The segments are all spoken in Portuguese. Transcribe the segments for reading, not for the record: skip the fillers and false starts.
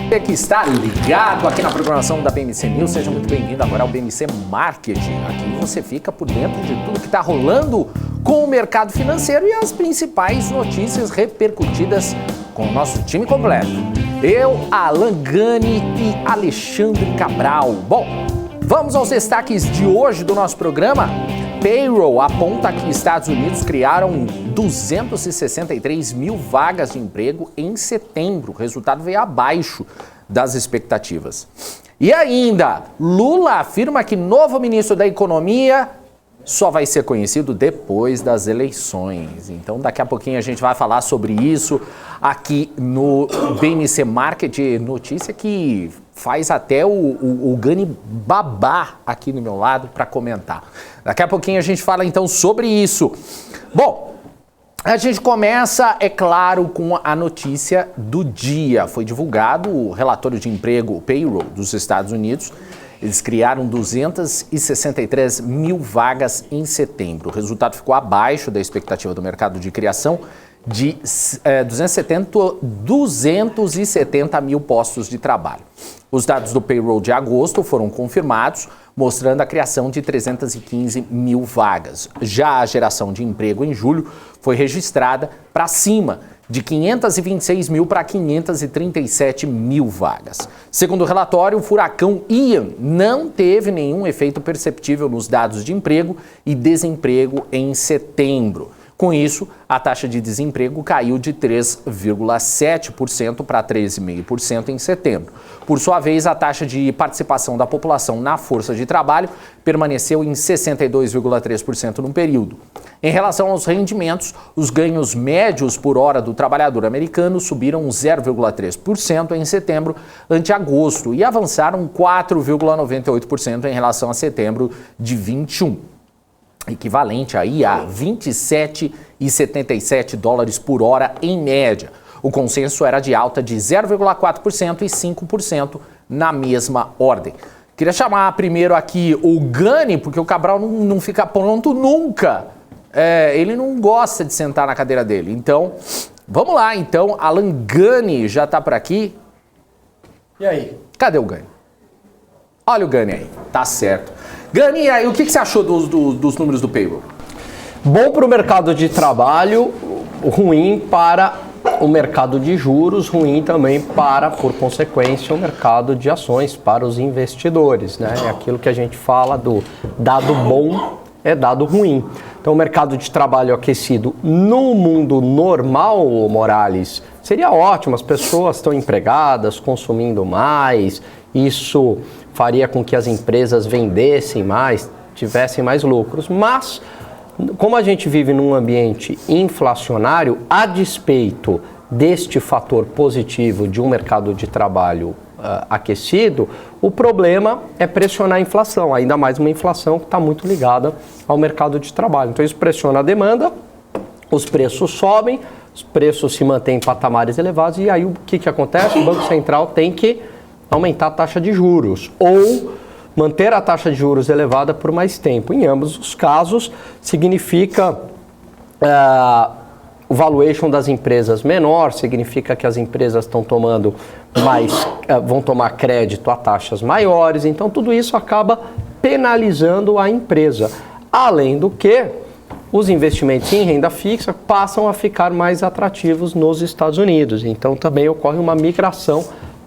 Você que está ligado aqui na programação da BMC News, seja muito bem-vindo agora ao BMC Marketing. Aqui você fica por dentro de tudo que está rolando com o mercado financeiro e as principais notícias repercutidas com o nosso time completo. Eu, Alan Gani e Alexandre Cabral. Bom, vamos aos destaques de hoje do nosso programa. Payroll aponta que Estados Unidos criaram 263 mil vagas de emprego em setembro. O resultado veio abaixo das expectativas. E ainda, Lula afirma que novo ministro da Economia só vai ser conhecido depois das eleições. Então, daqui a pouquinho a gente vai falar sobre isso aqui no BMC Market. Notícia que faz até o Gani babar aqui do meu lado para comentar. Daqui a pouquinho a gente fala então sobre isso. Bom, a gente começa, é claro, com a notícia do dia. Foi divulgado o relatório de emprego, o Payroll dos Estados Unidos. Eles criaram 263 mil vagas em setembro. O resultado ficou abaixo da expectativa do mercado de criação de 270 mil postos de trabalho. Os dados do payroll de agosto foram confirmados, mostrando a criação de 315 mil vagas. Já a geração de emprego em julho foi registrada para cima de 526 mil para 537 mil vagas. Segundo o relatório, o furacão Ian não teve nenhum efeito perceptível nos dados de emprego e desemprego em setembro. Com isso, a taxa de desemprego caiu de 3,7% para 13,5% em setembro. Por sua vez, a taxa de participação da população na força de trabalho permaneceu em 62,3% no período. Em relação aos rendimentos, os ganhos médios por hora do trabalhador americano subiram 0,3% em setembro ante agosto e avançaram 4,98% em relação a setembro de 21. Equivalente aí a 27,77 dólares por hora em média. O consenso era de alta de 0,4% e 5% na mesma ordem. Queria chamar primeiro aqui o Gani, porque o Cabral não fica pronto nunca. Ele não gosta de sentar na cadeira dele. Então, vamos lá. Então, Alan Gani já está por aqui. E aí? Cadê o Gani? Olha o Gani aí. Tá certo. Gani, e aí, o que você achou dos números do payroll? Bom para o mercado de trabalho, ruim para o mercado de juros, ruim também para, por consequência, o mercado de ações para os investidores, né? É aquilo que a gente fala do dado bom é dado ruim. Então, o mercado de trabalho aquecido no mundo normal, Morales, seria ótimo, as pessoas estão empregadas, consumindo mais, isso faria com que as empresas vendessem mais, tivessem mais lucros. Mas, como a gente vive num ambiente inflacionário, a despeito deste fator positivo de um mercado de trabalho aquecido, o problema é pressionar a inflação, ainda mais uma inflação que está muito ligada ao mercado de trabalho. Então, isso pressiona a demanda, os preços sobem, os preços se mantêm em patamares elevados e aí o que acontece? O Banco Central tem que aumentar a taxa de juros ou manter a taxa de juros elevada por mais tempo. Em ambos os casos, significa o valuation das empresas menor, significa que as empresas estão tomando mais, vão tomar crédito a taxas maiores, então tudo isso acaba penalizando a empresa. Além do que, os investimentos em renda fixa passam a ficar mais atrativos nos Estados Unidos, então também ocorre uma migração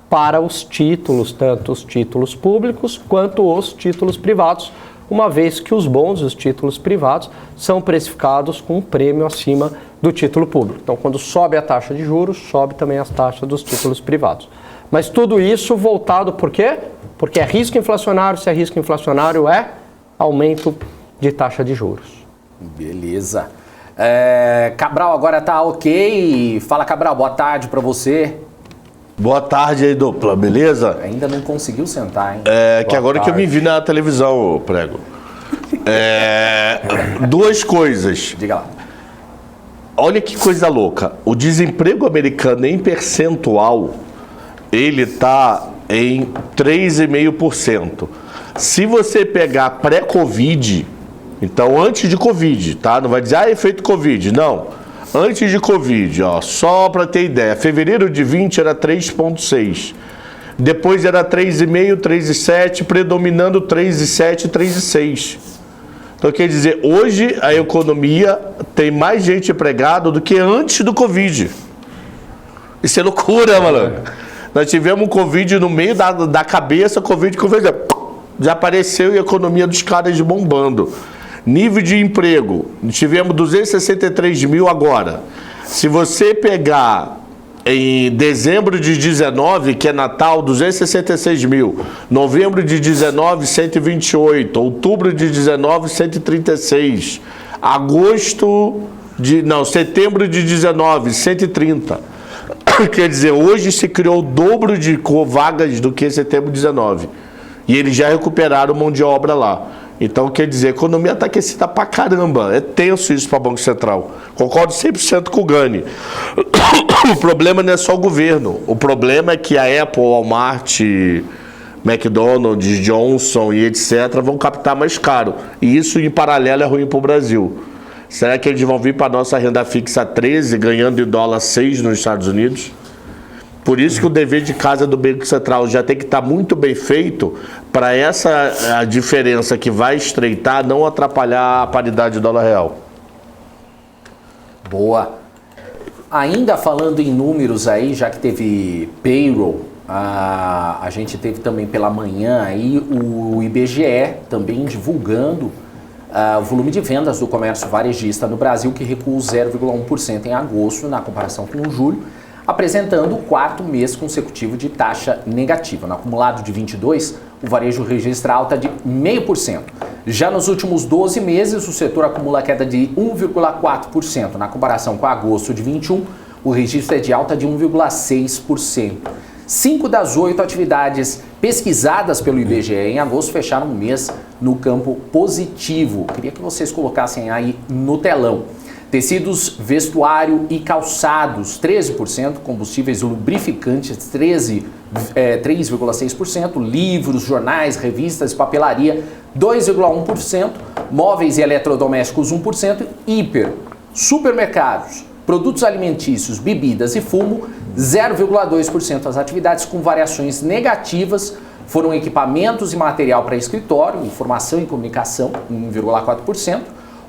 para os títulos, tanto os títulos públicos quanto os títulos privados, uma vez que os bons, os títulos privados, são precificados com um prêmio acima do título público. Então, quando sobe a taxa de juros, sobe também as taxas dos títulos privados. Mas tudo isso voltado por quê? Porque é risco inflacionário, se é risco inflacionário é aumento de taxa de juros. Beleza. Cabral agora tá ok. Fala, Cabral, boa tarde para você. Boa tarde aí, dupla, beleza? Ainda não conseguiu sentar, hein? Que agora que eu me vi na televisão, Prego. Duas coisas. Diga lá. Olha que coisa louca. O desemprego americano em percentual, ele tá em 3,5%. Se você pegar pré-Covid, então antes de Covid, tá? Não vai dizer, efeito Covid, não. Antes de Covid, ó, só para ter ideia, fevereiro de 20 era 3,6. Depois era 3,5, 3,7, predominando 3,7 e 3,6. Então, quer dizer, hoje a economia tem mais gente empregada do que antes do Covid. Isso é loucura, malandro. Nós tivemos um Covid no meio da cabeça, Covid já apareceu e a economia dos caras bombando. Nível de emprego, tivemos 263 mil agora. Se você pegar em dezembro de 19, que é Natal, 266 mil. Novembro de 19, 128. Outubro de 19, 136. Setembro de 19, 130. Quer dizer, hoje se criou o dobro de vagas do que em setembro de 19. E eles já recuperaram mão de obra lá. Então, quer dizer, a economia está aquecida pra caramba. É tenso isso para o Banco Central. Concordo 100% com o Gani. O problema não é só o governo. O problema é que a Apple, Walmart, McDonald's, Johnson e etc. vão captar mais caro. E isso, em paralelo, é ruim para o Brasil. Será que eles vão vir para a nossa renda fixa 13, ganhando em dólar 6 nos Estados Unidos? Por isso que o dever de casa do Banco Central já tem que estar muito bem feito para a diferença que vai estreitar não atrapalhar a paridade dólar-real. Boa. Ainda falando em números aí, já que teve payroll, a gente teve também pela manhã aí o IBGE também divulgando o volume de vendas do comércio varejista no Brasil, que recuou 0,1% em agosto na comparação com julho, apresentando o quarto mês consecutivo de taxa negativa. No acumulado de 22, o varejo registra alta de 0,5%. Já nos últimos 12 meses, o setor acumula queda de 1,4%. Na comparação com agosto de 21, o registro é de alta de 1,6%. 5 das 8 atividades pesquisadas pelo IBGE em agosto fecharam o mês no campo positivo. Queria que vocês colocassem aí no telão. Tecidos, vestuário e calçados, 13%, combustíveis e lubrificantes, 3,6%, livros, jornais, revistas e papelaria, 2,1%, móveis e eletrodomésticos, 1%, hiper, supermercados, produtos alimentícios, bebidas e fumo, 0,2%. As atividades com variações negativas foram equipamentos e material para escritório, informação e comunicação, 1,4%,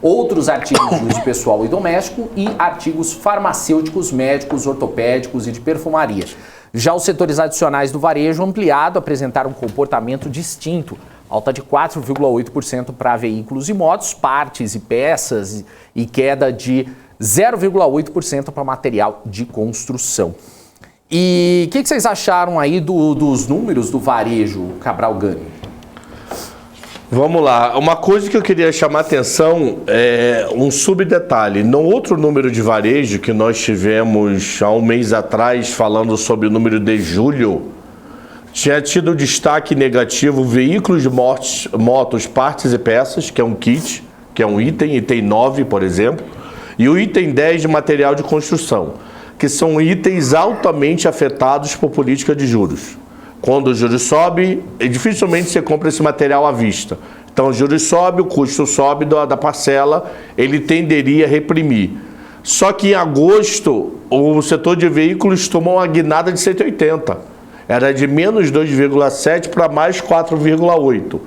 outros artigos de uso pessoal e doméstico e artigos farmacêuticos, médicos, ortopédicos e de perfumaria. Já os setores adicionais do varejo ampliado apresentaram um comportamento distinto, alta de 4,8% para veículos e motos, partes e peças e queda de 0,8% para material de construção. E o que vocês acharam aí dos números do varejo, Cabral Gani? Vamos lá. Uma coisa que eu queria chamar a atenção é um subdetalhe. No outro número de varejo que nós tivemos há um mês atrás, falando sobre o número de julho, tinha tido destaque negativo veículos, motos, partes e peças, que é um kit, que é um item 9, por exemplo, e o item 10 de material de construção, que são itens altamente afetados por política de juros. Quando o juros sobe, dificilmente você compra esse material à vista. Então, o juros sobe, o custo sobe da parcela, ele tenderia a reprimir. Só que em agosto, o setor de veículos tomou uma guinada de 180. Era de menos 2,7 para mais 4,8.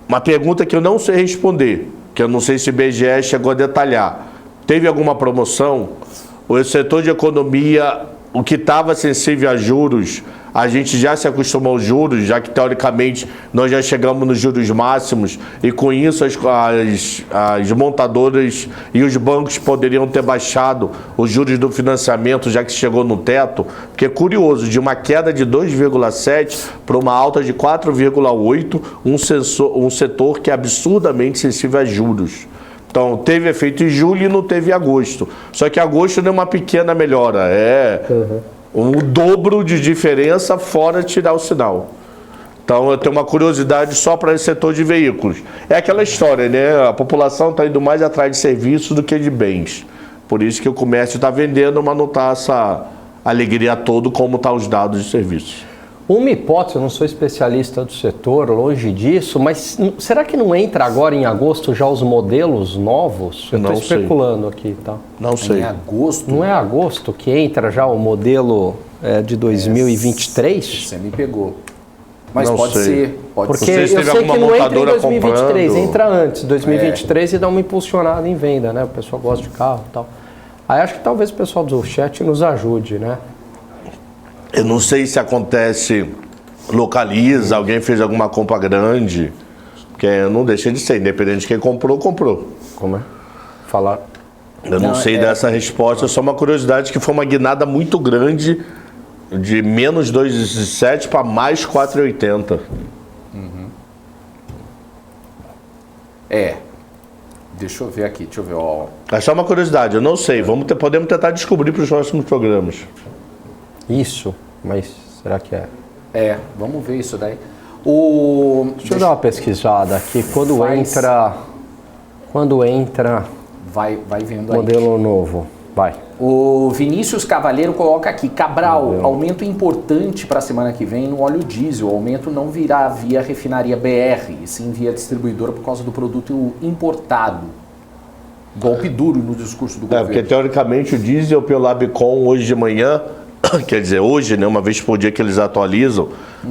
Uma pergunta que eu não sei responder, que eu não sei se o IBGE chegou a detalhar. Teve alguma promoção? O setor de economia, o que estava sensível a juros, a gente já se acostumou aos juros, já que teoricamente nós já chegamos nos juros máximos e com isso as montadoras e os bancos poderiam ter baixado os juros do financiamento, já que chegou no teto, porque é curioso, de uma queda de 2,7 para uma alta de 4,8, um setor que é absurdamente sensível a juros. Então, teve efeito em julho e não teve em agosto. Só que agosto não é uma pequena melhora, um dobro de diferença fora tirar o sinal. Então, eu tenho uma curiosidade só para esse setor de veículos. É aquela história, né? A população está indo mais atrás de serviços do que de bens. Por isso que o comércio está vendendo, mas não está essa alegria toda como estão os dados de serviços. Uma hipótese, eu não sou especialista do setor, longe disso, mas será que não entra agora em agosto já os modelos novos? Eu estou especulando aqui, tá? Não sei. Em agosto? Não é agosto que entra já o modelo de 2023. Você me pegou. Mas Não pode sei. ser. Pode Porque ser. sei se eu teve sei que alguma não entra em montadora 2023, comprando. entra antes, 2023, e dá uma impulsionada em venda, né? O pessoal gosta de carro e tal. Aí acho que talvez o pessoal do chat nos ajude, né? Eu não sei se acontece, localiza, alguém fez alguma compra grande, porque não deixa de ser, independente de quem comprou, comprou. Como é? Falar. Eu não sei dessa resposta, só uma curiosidade que foi uma guinada muito grande, de menos 2,7 para mais 4,80. Deixa eu ver aqui, deixa eu ver, ó. É só uma curiosidade, eu não sei, podemos tentar descobrir para os próximos programas. Isso, mas será que é? Vamos ver isso daí. Deixa eu dar uma pesquisada aqui. Quando entra Vai vendo aí. modelo novo, vai. O Vinícius Cavalheiro coloca aqui, Cabral, aumento importante para a semana que vem no óleo diesel. O aumento não virá via refinaria BR, e sim via distribuidora por causa do produto importado. Golpe duro no discurso do governo. Porque teoricamente o diesel pelo Labicon hoje de manhã, quer dizer, hoje, né, uma vez por dia que eles atualizam,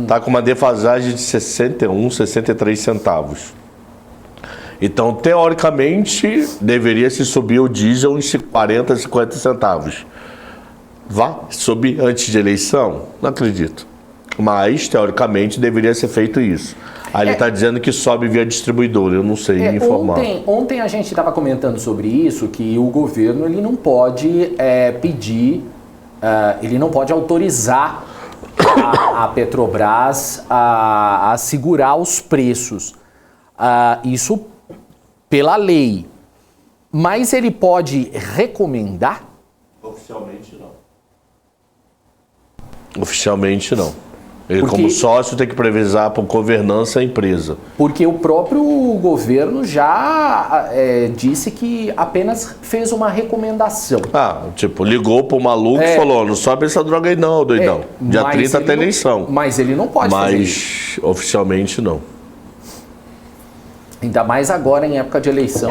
tá com uma defasagem de 61, 63 centavos. Então, teoricamente, deveria se subir o diesel uns 40, 50 centavos. Vá subir antes de eleição? Não acredito. Mas, teoricamente, deveria ser feito isso. Aí ele está dizendo que sobe via distribuidor, eu não sei informar. Ontem a gente estava comentando sobre isso, que o governo ele não pode pedir, ele não pode autorizar a Petrobras a segurar os preços. Isso pela lei. Mas ele pode recomendar? Oficialmente não. Oficialmente não. Ele, Porque, como sócio, tem que previsar por governança a empresa. Porque o próprio governo já disse que apenas fez uma recomendação. Tipo, ligou pro maluco e falou, não sobe essa droga aí não, doidão. Dia 30 tem eleição. Mas ele não pode fazer isso. Mas oficialmente não. Ainda mais agora em época de eleição.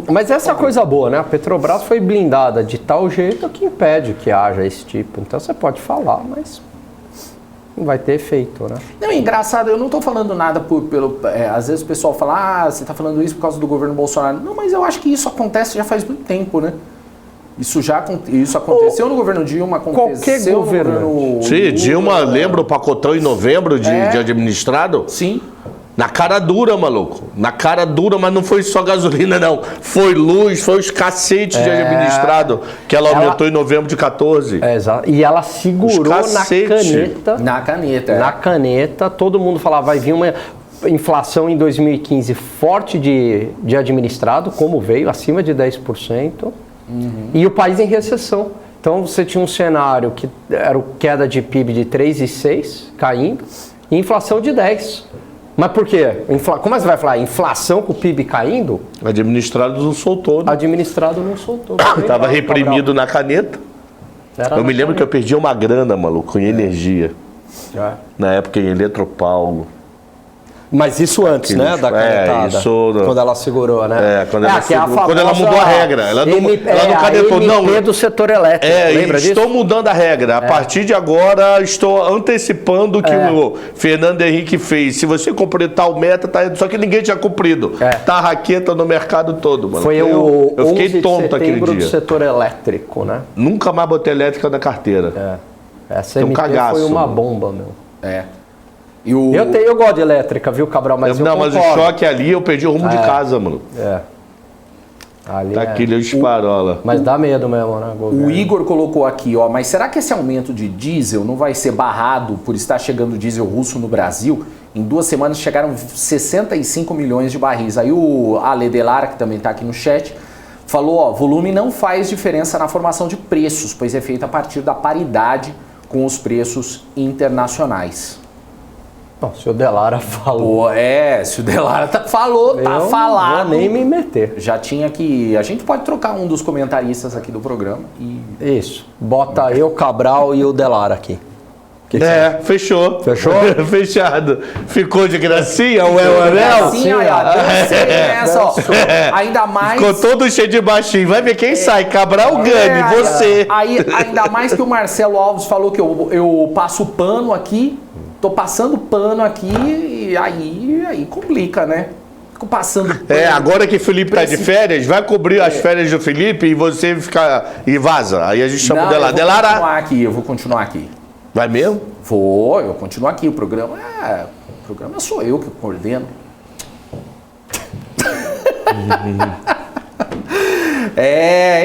Mas essa é a coisa boa, né? A Petrobras foi blindada de tal jeito que impede que haja esse tipo. Então você pode falar, mas não vai ter efeito, né? Não, engraçado, eu não tô falando nada às vezes o pessoal fala, você tá falando isso por causa do governo Bolsonaro. Não, mas eu acho que isso acontece já faz muito tempo, né? Isso aconteceu no governo Dilma, aconteceu qualquer governo. Sim, Dilma, lembra o pacotão em novembro de administrado? Sim. Na cara dura, maluco. Na cara dura, mas não foi só gasolina, não. Foi luz, foi os cacetes de administrado que ela aumentou em novembro de 14. Exato. E ela segurou na caneta. Na caneta. Na caneta, todo mundo falava, vai vir uma inflação em 2015 forte de administrado, como veio, acima de 10%. E o país em recessão. Então você tinha um cenário que era queda de PIB de 3,6 caindo e inflação de 10%. Mas por quê? Como é que você vai falar? Inflação com o PIB caindo? Administrado não soltou, né? Administrado não soltou. Estava reprimido na caneta. Eu me lembro que eu perdi uma grana, maluco, em energia. Na época em Eletropaulo. Mas isso antes, né, da canetada? Quando ela segurou, né? Quando ela mudou a regra. Ela não canetou, não. Do setor elétrico, lembra disso? Estou mudando a regra. A partir de agora, estou antecipando o que o Fernando Henrique fez. Se você cumprir tal meta, tá, só que ninguém tinha cumprido. Tá raqueta no mercado todo, mano. Foi eu fiquei tonto aquele dia. Do setor elétrico, né? Nunca mais botei elétrica na carteira. Essa MP foi uma bomba, meu. Eu gosto de elétrica, viu, Cabral? Mas mas o choque ali, eu perdi o rumo de casa, mano. Ali tá aquele esparola. Mas dá medo mesmo, né? O Igor colocou aqui, mas será que esse aumento de diesel não vai ser barrado por estar chegando diesel russo no Brasil? Em 2 semanas chegaram 65 milhões de barris. Aí o Ale Delara, que também está aqui no chat, falou, volume não faz diferença na formação de preços, pois é feito a partir da paridade com os preços internacionais. Bom, se o Delara falou... se o Delara falou, tá falado. Não vou nem me meter. Já tinha que... A gente pode trocar um dos comentaristas aqui do programa e... Isso. Bota eu, Cabral e o Delara aqui. Fechou. Fechou? Fechado. Ficou de gracinha o anel? Gracinha, dancei nessa, ó. Ainda mais... Ficou todo cheio de baixinho. Vai ver quem sai. Cabral Gani, você. Aí, ainda mais que o Marcelo Alves falou que eu passo pano aqui, tô passando pano aqui, e aí complica, né? Fico passando pano. Agora que o Felipe tá de férias, vai cobrir as férias do Felipe e você fica... E vaza. Aí a gente chama o Delara. Delara. Eu vou continuar aqui. Vai mesmo? Eu continuo aqui. O programa sou eu que coordeno.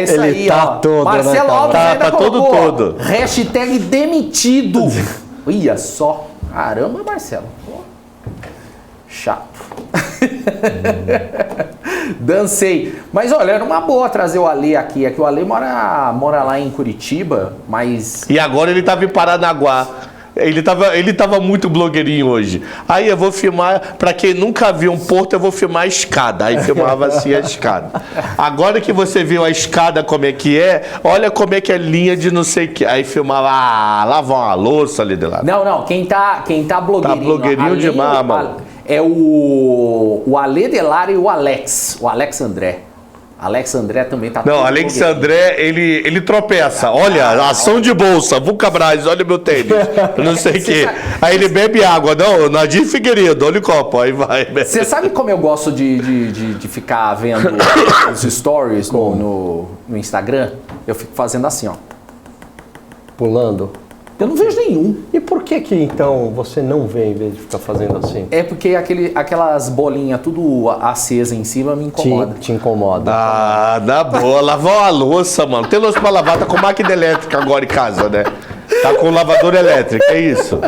Isso Ele aí, tá ó. todo, Marcelo né, Alves ainda tá todo colocou, todo. Hashtag demitido. Olha só. Caramba, Marcelo. Pô. Chato. Dancei. Mas olha, era uma boa trazer o Ale aqui. É que o Ale mora lá em Curitiba, mas... E agora ele tava em Paranaguá. Ele tava muito blogueirinho hoje. Aí eu vou filmar, pra quem nunca viu um porto, eu vou filmar a escada. Aí filmava assim a escada. Agora que você viu a escada como é que é, olha como é que é linha de não sei o que. Aí filmava, lava uma louça ali de lá. Não, quem tá blogueirinho... Tá blogueirinho demais, mano. É o Ale Delara e o Alex André. Alex André também tá... Não, Alex André, ele tropeça. Olha, ação de bolsa, Vulcabras, olha o meu tênis. Não sei o quê. Aí ele bebe água. Não, Nadir Figueiredo, olha o copo. Aí vai. Você sabe como eu gosto de ficar vendo os stories no Instagram? Eu fico fazendo assim, ó. Pulando. Eu não vejo nenhum. E por que então você não vê em vez de ficar fazendo assim? É porque aquelas bolinhas tudo acesa em cima me incomoda. Te incomoda. Na boa, lavar uma louça, mano. Tem louça pra lavar, tá com máquina elétrica agora em casa, né? Tá com lavadora elétrica, é isso.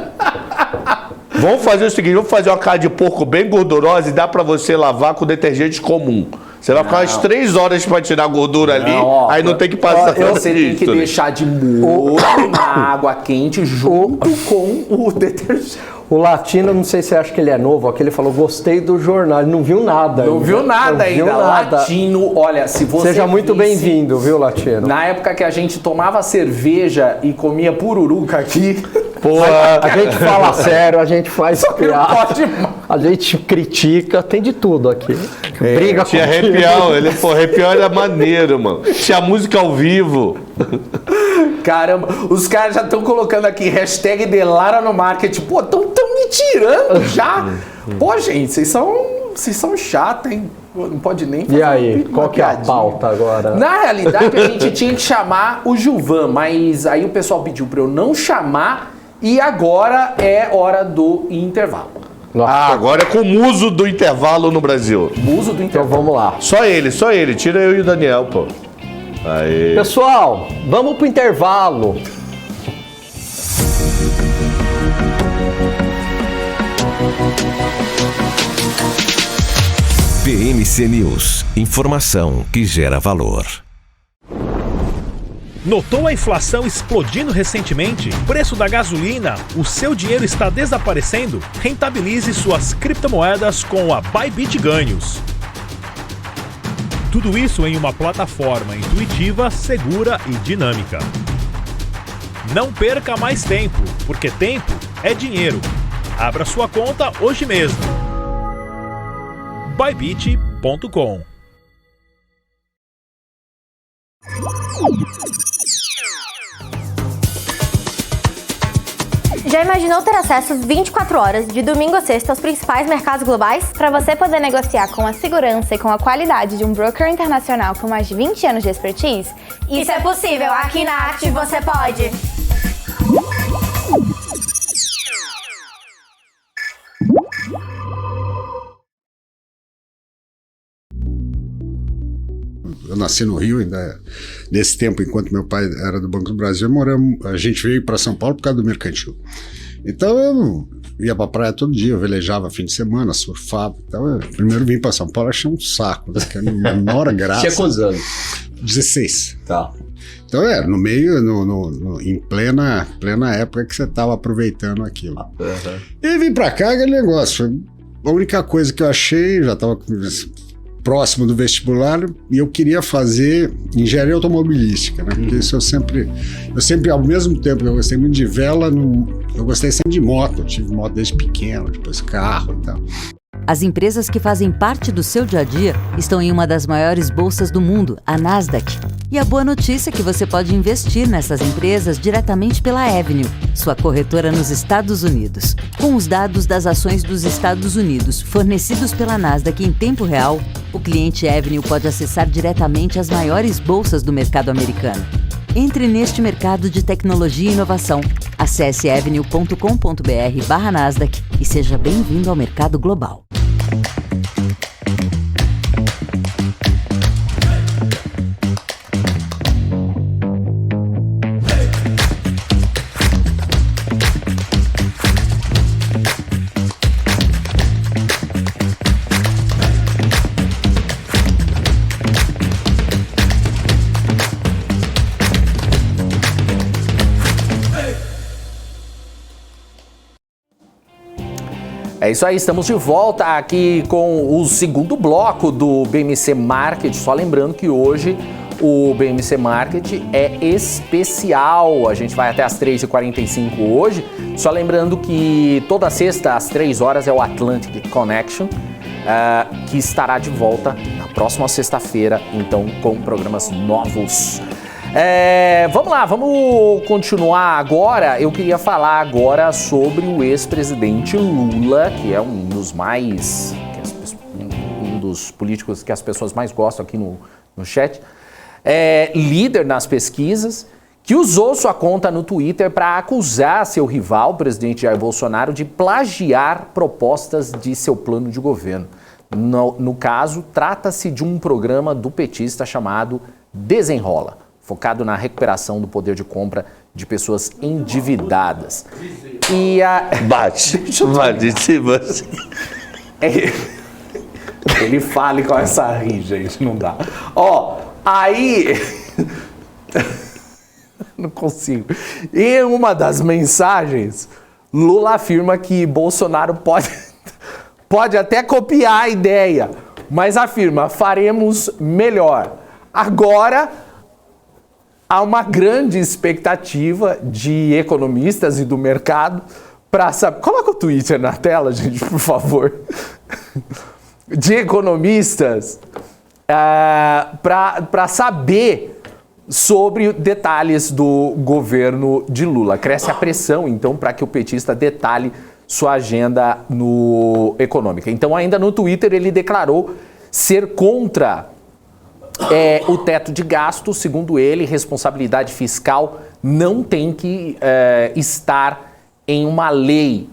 Vamos fazer o seguinte, vamos fazer uma carne de porco bem gordurosa e dá pra você lavar com detergente comum. Você vai ficar umas 3 horas pra tirar a gordura ali, aí não tem que passar Você tem que deixar de molho na água quente junto com o detergente. O latino, não sei se você acha que ele é novo, aqui ele falou, gostei do jornal, ele não viu nada ainda. Não viu nada ainda. Latino, olha, se você Seja muito bem-vindo, viu, Latino? Na época que a gente tomava cerveja e comia pururuca aqui... Porra, a gente fala sério, a gente faz piada, pode... a gente critica, tem de tudo aqui. Briga tinha com arrepião era maneiro, mano. Tinha música ao vivo. Caramba, os caras já estão colocando aqui hashtag Delara no marketing. Pô, estão me tirando já. Pô, gente, vocês são chatos, hein? Não pode nem fazer. E aí, qual que é a pauta agora? Na realidade, a gente tinha que chamar o Gilvan, mas aí o pessoal pediu para eu não chamar e agora é hora do intervalo. Agora é com o muso do intervalo no Brasil. Muso do intervalo. Então vamos lá. Só ele. Tira eu e o Daniel, pô. Aí. Pessoal, vamos pro intervalo. PMC News. Informação que gera valor. Notou a inflação explodindo recentemente? Preço da gasolina? O seu dinheiro está desaparecendo? Rentabilize suas criptomoedas com a Bybit Ganhos. Tudo isso em uma plataforma intuitiva, segura e dinâmica. Não perca mais tempo, porque tempo é dinheiro. Abra sua conta hoje mesmo. Bybit.com. Já imaginou ter acesso 24 horas, de domingo a sexta, aos principais mercados globais? Para você poder negociar com a segurança e com a qualidade de um broker internacional com mais de 20 anos de expertise? Isso é possível, aqui na Active você pode! Eu nasci no Rio, ainda nesse tempo, enquanto meu pai era do Banco do Brasil, a gente veio para São Paulo por causa do mercantil. Então eu ia para a praia todo dia, eu velejava fim de semana, surfava. Então eu primeiro vim para São Paulo, achei um saco, né? Que era a menor graça. Tinha quantos anos? 16. Tá. Então no meio, em plena época que você estava aproveitando aquilo. Uhum. E vim para cá, aquele negócio. A única coisa que eu achei, já estava próximo do vestibular e eu queria fazer engenharia automobilística, né? Porque isso eu sempre, ao mesmo tempo que eu gostei muito de vela, eu gostei sempre de moto. Eu tive moto desde pequeno, depois carro e tal. As empresas que fazem parte do seu dia a dia estão em uma das maiores bolsas do mundo, a Nasdaq. E a boa notícia é que você pode investir nessas empresas diretamente pela Avenue, sua corretora nos Estados Unidos. Com os dados das ações dos Estados Unidos fornecidos pela Nasdaq em tempo real, o cliente Avenue pode acessar diretamente as maiores bolsas do mercado americano. Entre neste mercado de tecnologia e inovação. Acesse avenue.com.br/Nasdaq e seja bem-vindo ao mercado global. É isso aí, estamos de volta aqui com o segundo bloco do BMC Market. Só lembrando que hoje o BMC Market é especial. A gente vai até as 3h45 hoje. Só lembrando que toda sexta às 3 horas é o Atlantic Connection, que estará de volta na próxima sexta-feira, então com programas novos. Vamos lá, vamos continuar agora. Eu queria falar agora sobre o ex-presidente Lula, que é um dos políticos que as pessoas mais gostam aqui no chat, líder nas pesquisas, que usou sua conta no Twitter para acusar seu rival, o presidente Jair Bolsonaro, de plagiar propostas de seu plano de governo. No caso, trata-se de um programa do petista chamado Desenrola, focado na recuperação do poder de compra de pessoas endividadas. E Bate em cima. Ele fala e começa a rir, gente, não dá. Aí... Não consigo. Em uma das mensagens, Lula afirma que Bolsonaro pode até copiar a ideia, mas afirma, faremos melhor. Agora... Há uma grande expectativa de economistas e do mercado para saber... Coloca o Twitter na tela, gente, por favor. De economistas para saber sobre detalhes do governo de Lula. Cresce a pressão, então, para que o petista detalhe sua agenda econômica. Então, ainda no Twitter, ele declarou ser contra... o teto de gasto. Segundo ele, responsabilidade fiscal não tem que estar em uma lei.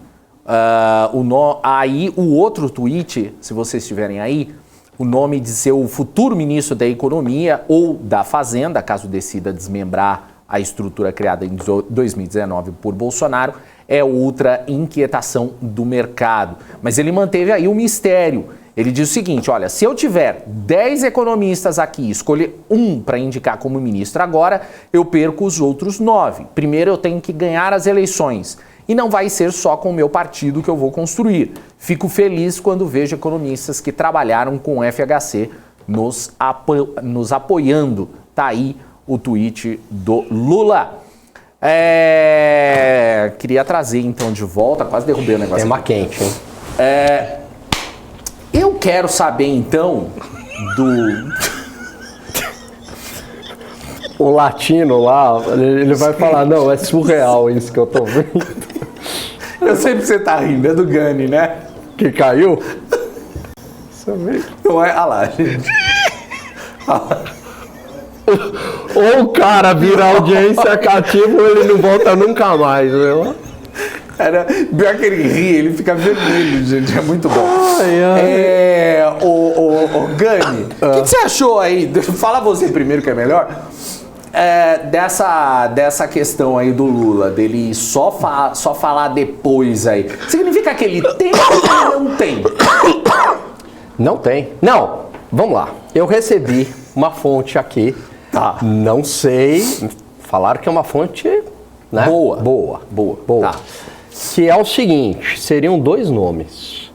Aí, o outro tweet, se vocês estiverem aí, o nome de seu futuro ministro da Economia ou da Fazenda, caso decida desmembrar a estrutura criada em 2019 por Bolsonaro, é outra inquietação do mercado. Mas ele manteve aí o mistério. Ele diz o seguinte, olha, se eu tiver 10 economistas aqui, escolher um para indicar como ministro agora, eu perco os outros 9. Primeiro eu tenho que ganhar as eleições. E não vai ser só com o meu partido que eu vou construir. Fico feliz quando vejo economistas que trabalharam com o FHC nos apoiando. Tá aí o tweet do Lula. Queria trazer então de volta, quase derrubei o negócio. Tema quente, hein? Eu quero saber, então, O latino lá, ele vai falar, não, é surreal isso que eu tô vendo. Eu sei que você tá rindo, é do Gani, né? Que caiu? Não é? Olha lá, gente. Ou o cara vira audiência cativa ou ele não volta nunca mais, viu? Pior que ele ri, ele fica vermelho, gente. É muito bom. O Gani, o que você achou aí? Fala você primeiro, que é melhor. Dessa questão aí do Lula, dele só falar depois aí. Significa que ele tem ou não tem? Não tem. Não, vamos lá. Eu recebi uma fonte aqui. Tá. Não sei. Falaram que é uma fonte, né? Boa. Tá. Que é o seguinte, seriam 2 nomes.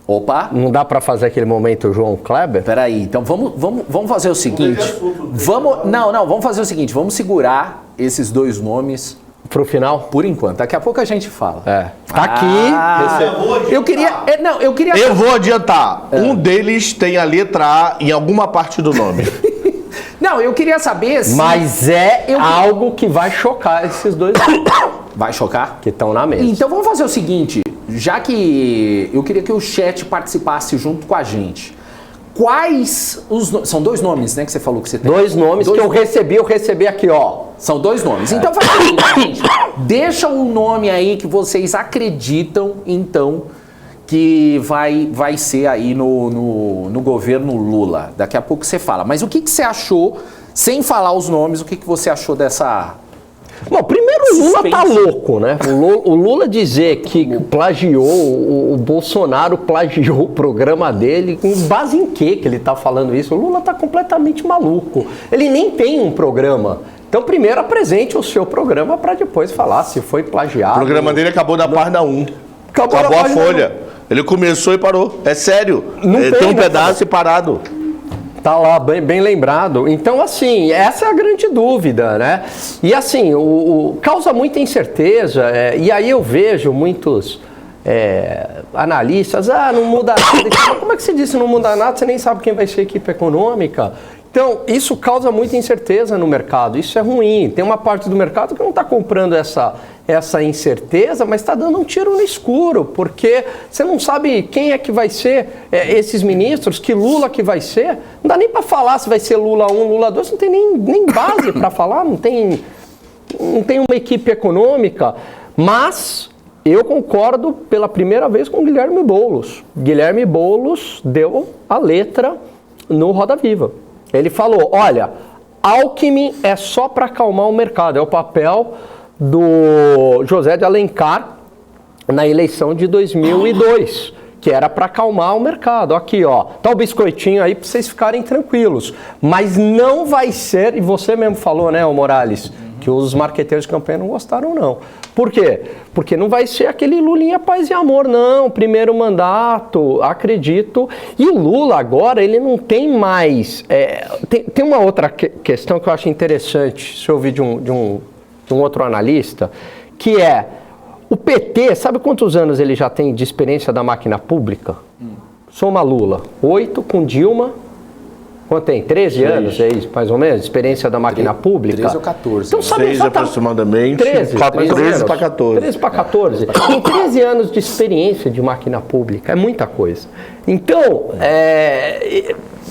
Opa! Não dá para fazer aquele momento João Kleber? Peraí, então vamos fazer o seguinte. Vamos fazer o seguinte, vamos segurar esses 2 nomes pro final? Por enquanto, daqui a pouco a gente fala. Tá aqui. Eu vou adiantar. Um deles tem a letra A em alguma parte do nome. Não, eu queria saber se... Mas algo que vai chocar esses 2 Vai chocar? que estão na mesa. Então vamos fazer o seguinte, já que eu queria que o chat participasse junto com a gente. Quais os são 2 nomes, né, que você falou que você tem? 2 nomes que eu recebi aqui, ó. São 2 nomes. Então faz o seguinte, deixa o nome aí que vocês acreditam, então, que vai ser aí no governo Lula. Daqui a pouco você fala. Mas o que você achou, sem falar os nomes, o que você achou dessa... Bom, primeiro o Lula tá louco, né? O Lula dizer que plagiou, o Bolsonaro plagiou o programa dele, com base em que ele tá falando isso? O Lula tá completamente maluco. Ele nem tem um programa. Então, primeiro apresente o seu programa para depois falar se foi plagiado. O programa dele acabou na página 1. Acabou a folha. Ele começou e parou. É sério. Tem um pedaço separado. Tá lá, bem lembrado. Então, assim, essa é a grande dúvida, né? E, assim, causa muita incerteza. E aí eu vejo muitos analistas, não muda nada. Como é que você disse não muda nada? Você nem sabe quem vai ser a equipe econômica. Então, isso causa muita incerteza no mercado. Isso é ruim. Tem uma parte do mercado que não está comprando essa incerteza, mas está dando um tiro no escuro, porque você não sabe quem é que vai ser esses ministros, que Lula que vai ser. Não dá nem para falar se vai ser Lula 1, Lula 2, não tem nem base para falar, não tem uma equipe econômica. Mas eu concordo pela primeira vez com o Guilherme Boulos. Guilherme Boulos deu a letra no Roda Viva. Ele falou, olha, Alckmin é só para acalmar o mercado, é o papel do José de Alencar na eleição de 2002, que era para acalmar o mercado. Aqui, ó, tá o biscoitinho aí para vocês ficarem tranquilos. Mas não vai ser, e você mesmo falou, né, Morales, que os marqueteiros de campanha não gostaram, não. Por quê? Porque não vai ser aquele Lulinha paz e amor, não. Primeiro mandato, acredito. E o Lula agora, ele não tem mais... Tem uma outra questão que eu acho interessante, se eu ouvir de um outro analista, que é o PT, sabe quantos anos ele já tem de experiência da máquina pública? Soma Lula, 8 com Dilma... Quanto tem? 13 anos, é isso, mais ou menos? Experiência da máquina pública? 13 ou 14. Então, sabe 6 aproximadamente. 13 para 14. 13 para 14. Tem 13 anos de experiência de máquina pública, é muita coisa. Então,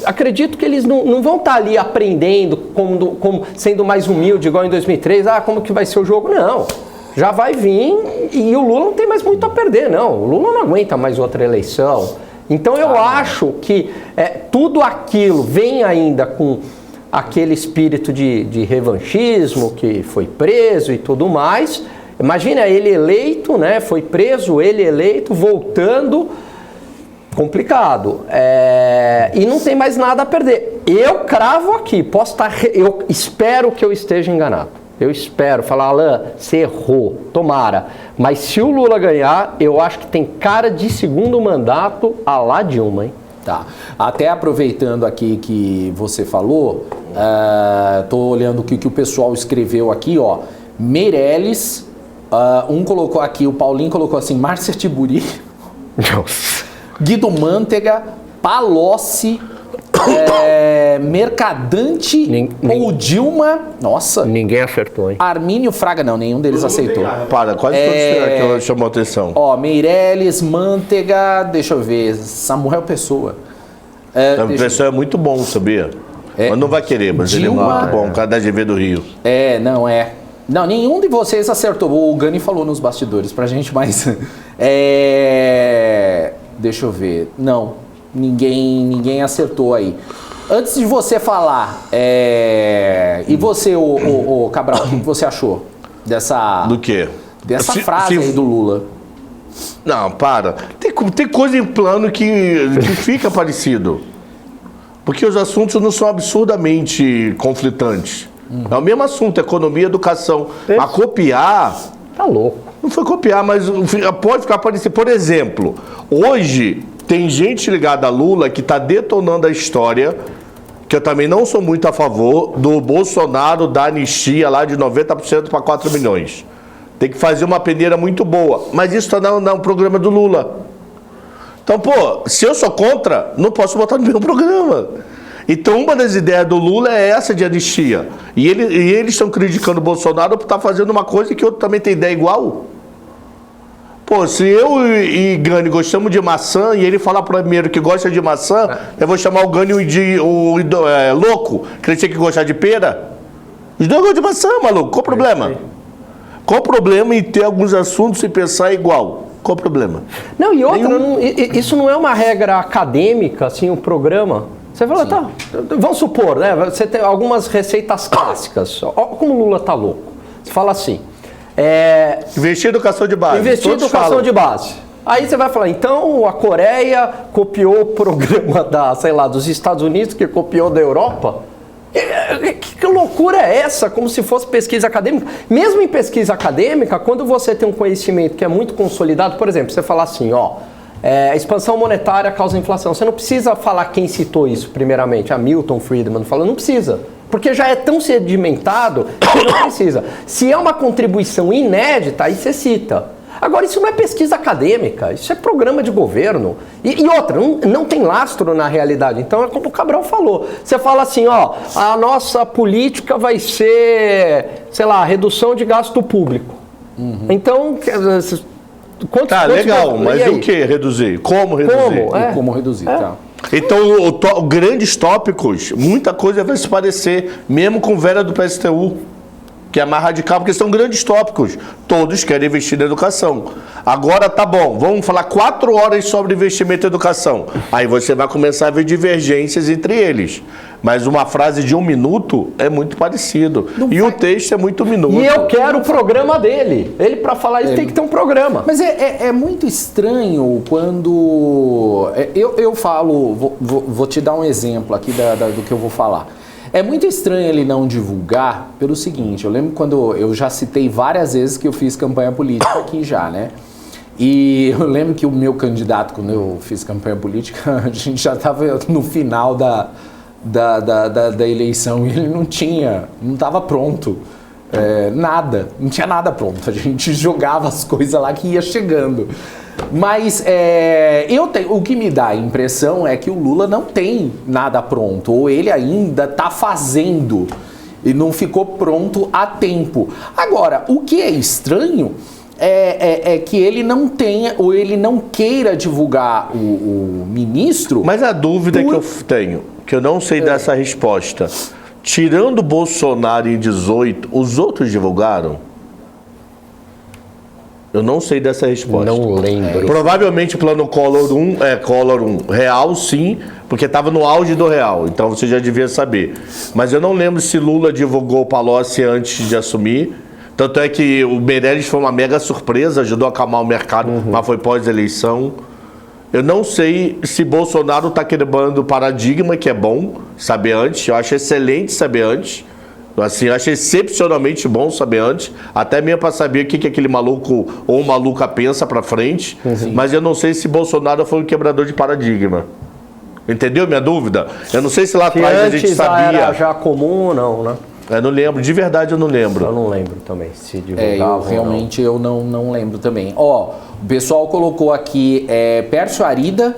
acredito que eles não vão estar ali aprendendo, como sendo mais humilde, igual em 2003, como que vai ser o jogo. Não, já vai vir e o Lula não tem mais muito a perder, não. O Lula não aguenta mais outra eleição. Então eu acho que tudo aquilo vem ainda com aquele espírito de revanchismo, que foi preso e tudo mais. Imagina ele eleito, né? Foi preso, ele eleito, voltando, complicado. E não tem mais nada a perder. Eu cravo aqui, eu espero que eu esteja enganado. Eu espero, falar, Alain, você errou, tomara. Mas se o Lula ganhar, eu acho que tem cara de segundo mandato à la Dilma, hein? Tá. Até aproveitando aqui que você falou, tô olhando o que o pessoal escreveu aqui, ó. Meirelles, colocou aqui, o Paulinho colocou assim, Márcia Tiburi, Guido Mantega, Palocci, Mercadante ou Dilma. Nossa. Ninguém acertou, hein? Armínio Fraga, não, nenhum deles aceitou. Para, quase todos que chamou a atenção. Ó, Meirelles, Mantega, deixa eu ver, Samuel Pessoa. Samuel Pessoa é muito bom, sabia? Mas não vai querer, mas Dilma, ele é muito bom, o cara da GV do Rio. Não, nenhum de vocês acertou. O Gani falou nos bastidores pra gente, mas... Deixa eu ver. Não. Ninguém acertou aí. Antes de você falar, e você, o Cabral, o que você achou dessa... Do quê? Dessa frase aí do Lula? Não, para. Tem coisa em plano que fica parecido. Porque os assuntos não são absurdamente conflitantes. É o mesmo assunto, economia e educação. A copiar... Tá louco. Não foi copiar, mas pode ficar parecido. Por exemplo, hoje... tem gente ligada a Lula que está detonando a história, que eu também não sou muito a favor, do Bolsonaro dar anistia lá de 90% para 4 milhões. Tem que fazer uma peneira muito boa. Mas isso está no programa do Lula. Então, pô, se eu sou contra, não posso botar no meu programa. Então, uma das ideias do Lula é essa de anistia. E eles estão criticando o Bolsonaro por estar fazendo uma coisa que outro também tem ideia igual. Pô, se eu e Gani gostamos de maçã e ele falar primeiro que gosta de maçã, eu vou chamar o Gani de louco, que ele tinha que gostar de pera. Os dois gostam de maçã, maluco. Qual o problema? Qual o problema em ter alguns assuntos e pensar igual? Qual o problema? Não, e outra, isso não é uma regra acadêmica, assim, o programa. Você fala, tá, vamos supor, né? Você tem algumas receitas clássicas. Olha como o Lula tá louco. Você fala assim. Investir em educação de base. Investir em educação de base. Aí você vai falar, então a Coreia copiou o programa dos Estados Unidos, que copiou da Europa? Que loucura é essa? Como se fosse pesquisa acadêmica. Mesmo em pesquisa acadêmica, quando você tem um conhecimento que é muito consolidado, por exemplo, você fala assim, a expansão monetária causa inflação. Você não precisa falar quem citou isso, primeiramente. Milton Friedman fala, não precisa. Porque já é tão sedimentado que não precisa. Se é uma contribuição inédita, aí você cita. Agora, isso não é pesquisa acadêmica, isso é programa de governo. E outra, não tem lastro na realidade. Então, é como o Cabral falou. Você fala assim, a nossa política vai ser, sei lá, redução de gasto público. Então, tá, legal, mas o que reduzir? Como reduzir? Como reduzir, tá. Então, grandes tópicos, muita coisa vai se parecer, mesmo com velha do PSTU, que é mais radical, porque são grandes tópicos. Todos querem investir na educação. Agora, tá bom, vamos falar 4 horas sobre investimento em educação. Aí você vai começar a ver divergências entre eles. Mas uma frase de 1 minuto é muito parecido. O texto é muito minuto. E eu quero o programa dele. Ele, para falar isso, tem que ter um programa. Mas é muito estranho quando... Eu falo... Vou te dar um exemplo aqui do que eu vou falar. É muito estranho ele não divulgar pelo seguinte, eu lembro quando eu já citei várias vezes que eu fiz campanha política aqui já, né? E eu lembro que o meu candidato, quando eu fiz campanha política, a gente já estava no final da eleição e ele não estava pronto. Não tinha nada pronto, a gente jogava as coisas lá que ia chegando. Mas o que me dá a impressão é que o Lula não tem nada pronto, ou ele ainda está fazendo e não ficou pronto a tempo. Agora, o que é estranho é que ele não tenha, ou ele não queira divulgar o ministro. Mas a dúvida que eu tenho, que eu não sei dessa resposta, tirando Bolsonaro em 18, os outros divulgaram? Eu não sei dessa resposta. Não lembro. Provavelmente o plano Collor 1, real sim, porque estava no auge do real, então você já devia saber. Mas eu não lembro se Lula divulgou o Palocci antes de assumir. Tanto é que o Meirelles foi uma mega surpresa, ajudou a acalmar o mercado, mas foi pós-eleição. Eu não sei se Bolsonaro está quebrando o paradigma, que é bom saber antes. Eu acho excelente saber antes. Assim, eu acho excepcionalmente bom saber antes, até mesmo para saber o que aquele maluco ou maluca pensa para frente, mas eu não sei se Bolsonaro foi um quebrador de paradigma. Entendeu minha dúvida? Eu não sei se lá atrás a gente sabia. Era já comum, não, né? Eu não lembro, de verdade eu não lembro. Eu não lembro também, se divulgava. Realmente eu não lembro também. O pessoal colocou aqui Pércio Arida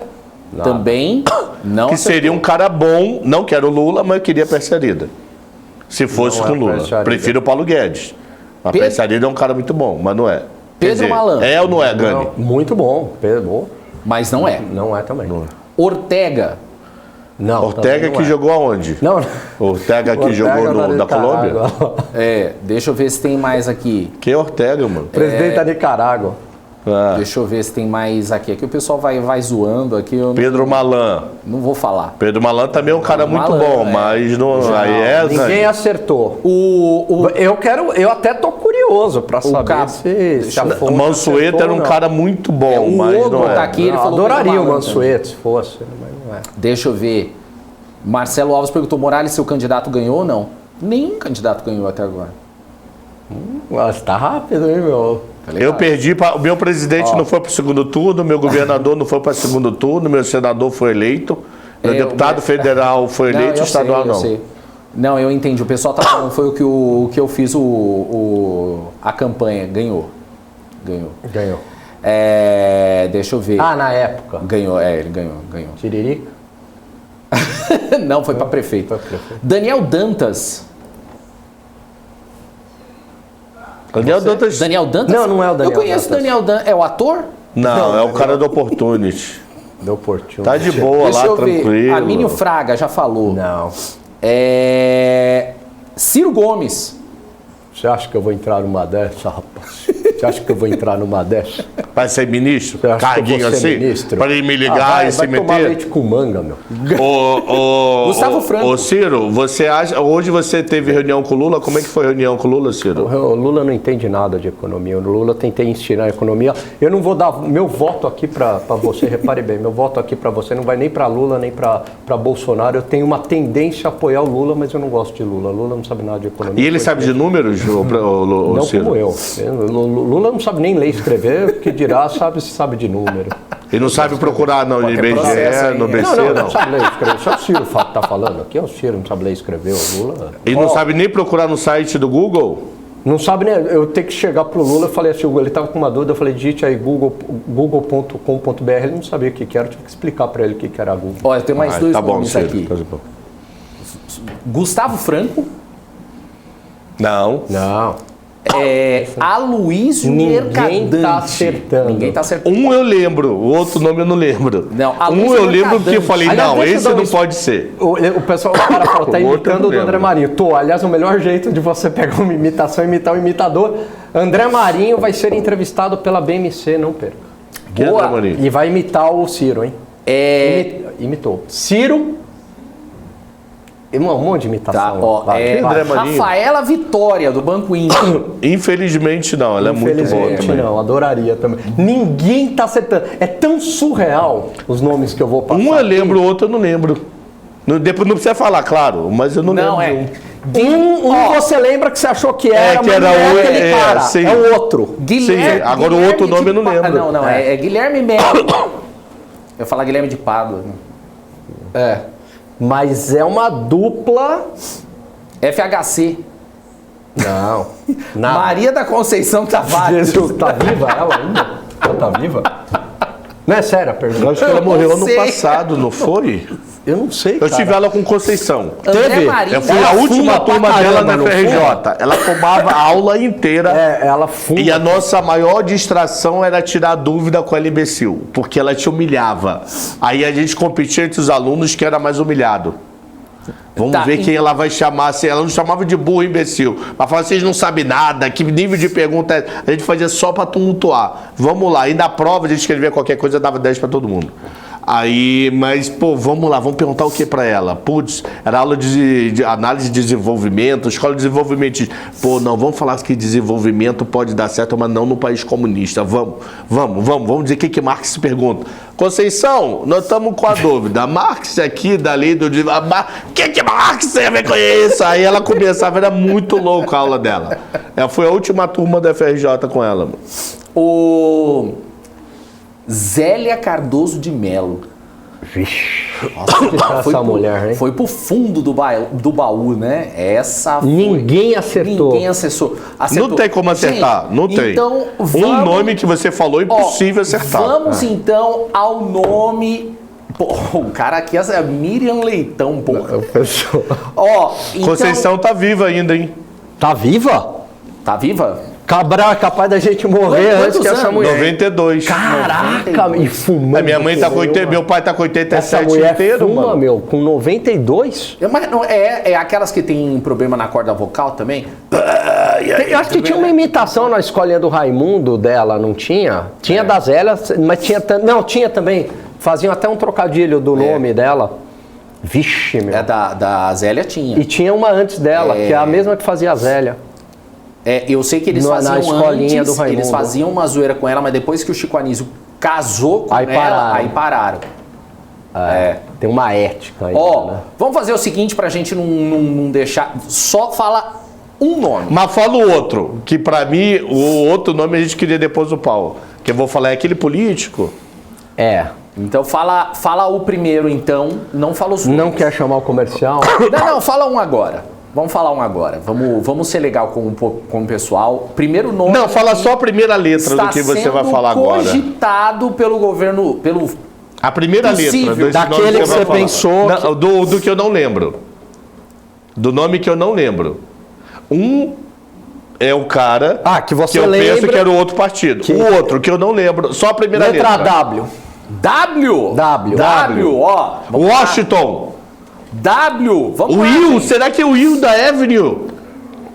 também. Não que seria um cara bom, não quero Lula, mas eu queria Pércio Arida. Se fosse com Lula. Prefiro o Paulo Guedes. A Pércio Arida é um cara muito bom, mas não é. Pedro Malan. É ou não é, Gani? Muito bom, Pedro bom. Mas não é. Não é também. Não é. Ortega. Não. Ortega que jogou aonde? Não. Ortega que jogou da Colômbia? Deixa eu ver se tem mais aqui. Quem é Ortega, mano? Presidente da Nicarágua. Deixa eu ver se tem mais aqui. Aqui o pessoal vai zoando aqui. Pedro Malan. Não vou falar. Pedro Malan também é um cara muito bom, mas não. Ninguém acertou. Eu até tô curioso pra saber se a fonte Mansueto era um cara muito bom, mas não é. Tá aqui, ele falou adoraria o Mansueto se fosse, mas não é. Deixa eu ver. Marcelo Alves perguntou: Morales, seu candidato ganhou ou não? Nenhum candidato ganhou até agora. Nossa, tá rápido, hein, meu? Eu perdi, o meu presidente não foi para o segundo turno, meu governador não foi para o segundo turno, meu senador foi eleito, meu deputado federal foi eleito, o estadual não. Sei. Não, eu entendi. O pessoal tá falando, foi o que eu fiz a campanha. Ganhou. Deixa eu ver. Ah, na época. Ganhou, ele ganhou. Tiririca? Não, foi para prefeito. Daniel Dantas. Daniel Dantas? Não é o Daniel Dantas. Eu conheço o Daniel Dantas. É o ator? Não, é o cara do Opportunity. Tá de boa Deixa lá, eu ver. tranquilo. Armínio Fraga já falou. Não. Ciro Gomes. Você acha que eu vou entrar numa dessa, rapaz? Você acha que eu vou entrar numa dessa? Vai ser ministro? Você acha que eu Carguinho vou ser assim? ministro? Para ele me ligar e se vai tomar meter? leite com manga, meu. Gustavo Franco. Ô Ciro, você acha... Hoje você teve reunião com o Lula. Como é que foi a reunião com o Lula, Ciro? O Lula não entende nada de economia. O Lula tentei ensinar a economia. Eu não vou dar meu voto aqui para você, repare bem, meu voto aqui para você não vai nem para Lula, nem para Bolsonaro. Eu tenho uma tendência a apoiar o Lula, mas eu não gosto de Lula. Lula não sabe nada de economia. E ele sabe de números, não Ciro? como eu. Lula não sabe nem ler e escrever, que dirá sabe de número. Ele não sabe procurar no IBGE, no BC, não sabe ler e escrever. Só o Ciro tá falando aqui, o Ciro não sabe ler e escrever, o Lula... Ele não sabe nem procurar no site do Google? Não sabe nem... Eu tenho que chegar pro Lula, eu falei assim, ele tava com uma dúvida, eu falei, digite aí google.com.br, ele não sabia o que era, eu tive que explicar para ele o que era Google. Olha, tem mais dois nomes Ciro, aqui. tá bom. Gustavo Franco. Não. Aloysio Mercadante. Ninguém tá acertando. Um eu lembro, o outro nome eu não lembro. Não, um eu lembro porque eu falei, Aliás, não, esse não isso. pode ser. O cara fala, tá O outro eu imitando não o do André lembro. Marinho. Aliás, o melhor jeito de você pegar uma imitação e imitar o imitador, André Marinho vai ser entrevistado pela BMC, não perca. Que André Marinho? E vai imitar o Ciro, hein? Imitou. Ciro... Um monte de imitação. André Marinho? Rafaela Vitória, do Banco Inter. Infelizmente não, ela é muito boa também. Não, adoraria também. Ninguém tá acertando. É tão surreal os nomes que eu vou passar. Um eu lembro, o outro eu não lembro. Depois não precisa falar, claro, mas eu não lembro. Você lembra que você achou que era, que mas era não é aquele cara, sim. é o outro. Sim, agora o outro nome eu não lembro. Não, é Guilherme Melo. Eu ia falar Guilherme de Pádua. Mas é uma dupla... FHC. Não. Maria da Conceição Tavares. Tá viva ela ainda? Ela tá viva? Não é sério a pergunta. Eu acho que ela morreu ano passado, não foi? Eu não sei, Eu tive ela com Conceição. André Marinho. Eu fui a última turma dela na FRJ. Ela tomava a aula inteira. Ela fuma. E a nossa maior distração era tirar dúvida com ela imbecil, porque ela te humilhava. Aí a gente competia entre os alunos que era mais humilhado. Vamos ver quem ela vai chamar. Ela não chamava de burro imbecil. Mas falava, vocês não sabem nada, que nível de pergunta é. A gente fazia só pra tumultuar. Vamos lá. E na prova a gente escrevia qualquer coisa, dava 10 pra todo mundo. Aí, mas, vamos lá, vamos perguntar o que pra ela? Putz, era aula de análise de desenvolvimento, escola de desenvolvimento. Não, vamos falar que desenvolvimento pode dar certo, mas não no país comunista. Vamos dizer o que Marx se pergunta. Conceição, nós estamos com a dúvida. Marx aqui, dali, do... O que Marx tem a ver com isso? Aí ela começava, era muito louco a aula dela. Foi a última turma da FRJ com ela. Zélia Cardoso de Melo. Vixe. Nossa, essa mulher, hein? Foi pro fundo do baú, né? Ninguém acertou. Ninguém acertou. Não tem como acertar, não tem. Então, um nome que você falou, impossível acertar. Vamos então ao nome... o cara aqui é Miriam Leitão, porra. Então... Conceição tá viva ainda, hein? Tá viva? Tá viva? Cabral é capaz da gente morrer antes que essa mulher. 92. Caraca, e fumando. Minha mãe tá com 80, meu pai tá com 87 essa mulher inteiro, fuma, mano. meu, com 92? É aquelas que tem problema na corda vocal também? Eu acho que tinha uma imitação na escolinha do Raimundo dela, não tinha? Tinha da Zélia, mas tinha... Não, tinha também. Faziam até um trocadilho do nome dela. Vixe, meu. Da Zélia tinha. E tinha uma antes dela, que é a mesma que fazia a Zélia. Eu sei que eles faziam escolinha antes, do Raimundo. eles faziam uma zoeira com ela, mas depois que o Chico Anísio casou com ela, aí pararam. Tem uma ética aí. Vamos fazer o seguinte pra gente não deixar... Só fala um nome. Mas fala o outro, que pra mim, o outro nome a gente queria depois do Paulo. Que eu vou falar é aquele político. Então fala o primeiro, então. Não fala os Não nomes. quer chamar o comercial? Não, fala um agora. Vamos falar um agora. Vamos ser legal com o pessoal. Primeiro nome. Não, fala só a primeira letra do que você vai falar agora. Cogitado pelo governo. A primeira Possível. letra. Desse Daquele nome que vai você falar. pensou Não, do que eu não lembro. Do nome que eu não lembro. Um é o cara Que você eu lembra. penso que era o outro partido. Que- O outro que eu não lembro. Só a primeira letra. Letra W. W. W. Ó. Vamos lá. Washington. W. Vamos lá. Will. gente. Será que é o Will da Avenue?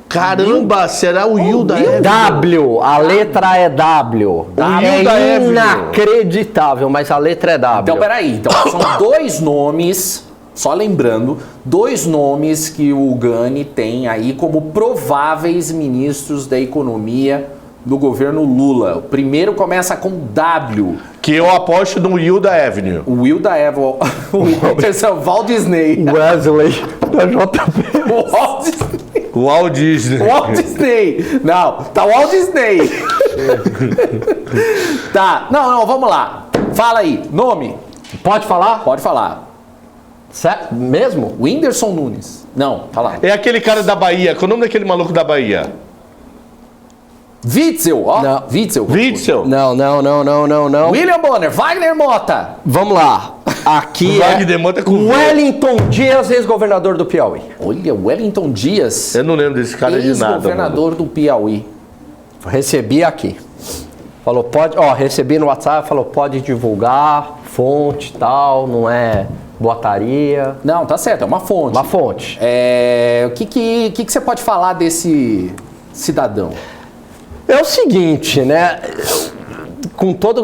Caramba, será o Will da Avenue? W, a letra é W. Will da Avenue. Inacreditável, mas a letra é W. Então, peraí. Então, são dois nomes, só lembrando, dois nomes que o Gani tem aí como prováveis ministros da economia do governo Lula. O primeiro começa com W. Que eu aposto no Will da Avenue. O Will da Evo. O terceiro, Walt Disney. Wesley, da JP. O Walt Disney. Walt Disney. Walt Disney. Não, tá Walt Disney. Tá, não, vamos lá. Fala aí, nome. Pode falar? Pode falar. Mesmo? Whindersson Nunes. Não, fala. É aquele cara da Bahia. Qual é o nome daquele maluco da Bahia? Witzel, ó. Não. Witzel. Witzel. Não. William Bonner, Wagner Mota. Vamos lá. Aqui Wagner Mota com V. Wellington Dias, ex-governador do Piauí. Olha, Wellington Dias, Eu não lembro desse cara de nada. ex-governador do Piauí. Recebi aqui. Falou, recebi no WhatsApp, falou, pode divulgar, fonte e tal, não é boataria. Não, tá certo, é uma fonte. Uma fonte. O que você pode falar desse cidadão? É o seguinte, né?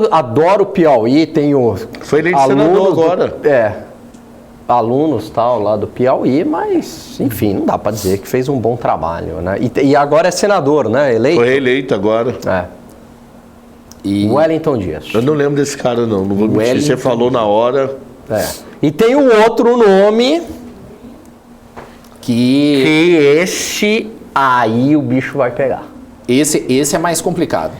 Adoro o Piauí, tenho Foi eleito senador agora. Alunos tal lá do Piauí, mas enfim, não dá pra dizer que fez um bom trabalho, né? E agora é senador, né? Eleito. Foi eleito agora. E Wellington Dias. Eu não lembro desse cara, não. Não vou mentir. Wellington Você falou na hora. E tem um outro nome que esse aí o bicho vai pegar. esse é mais complicado.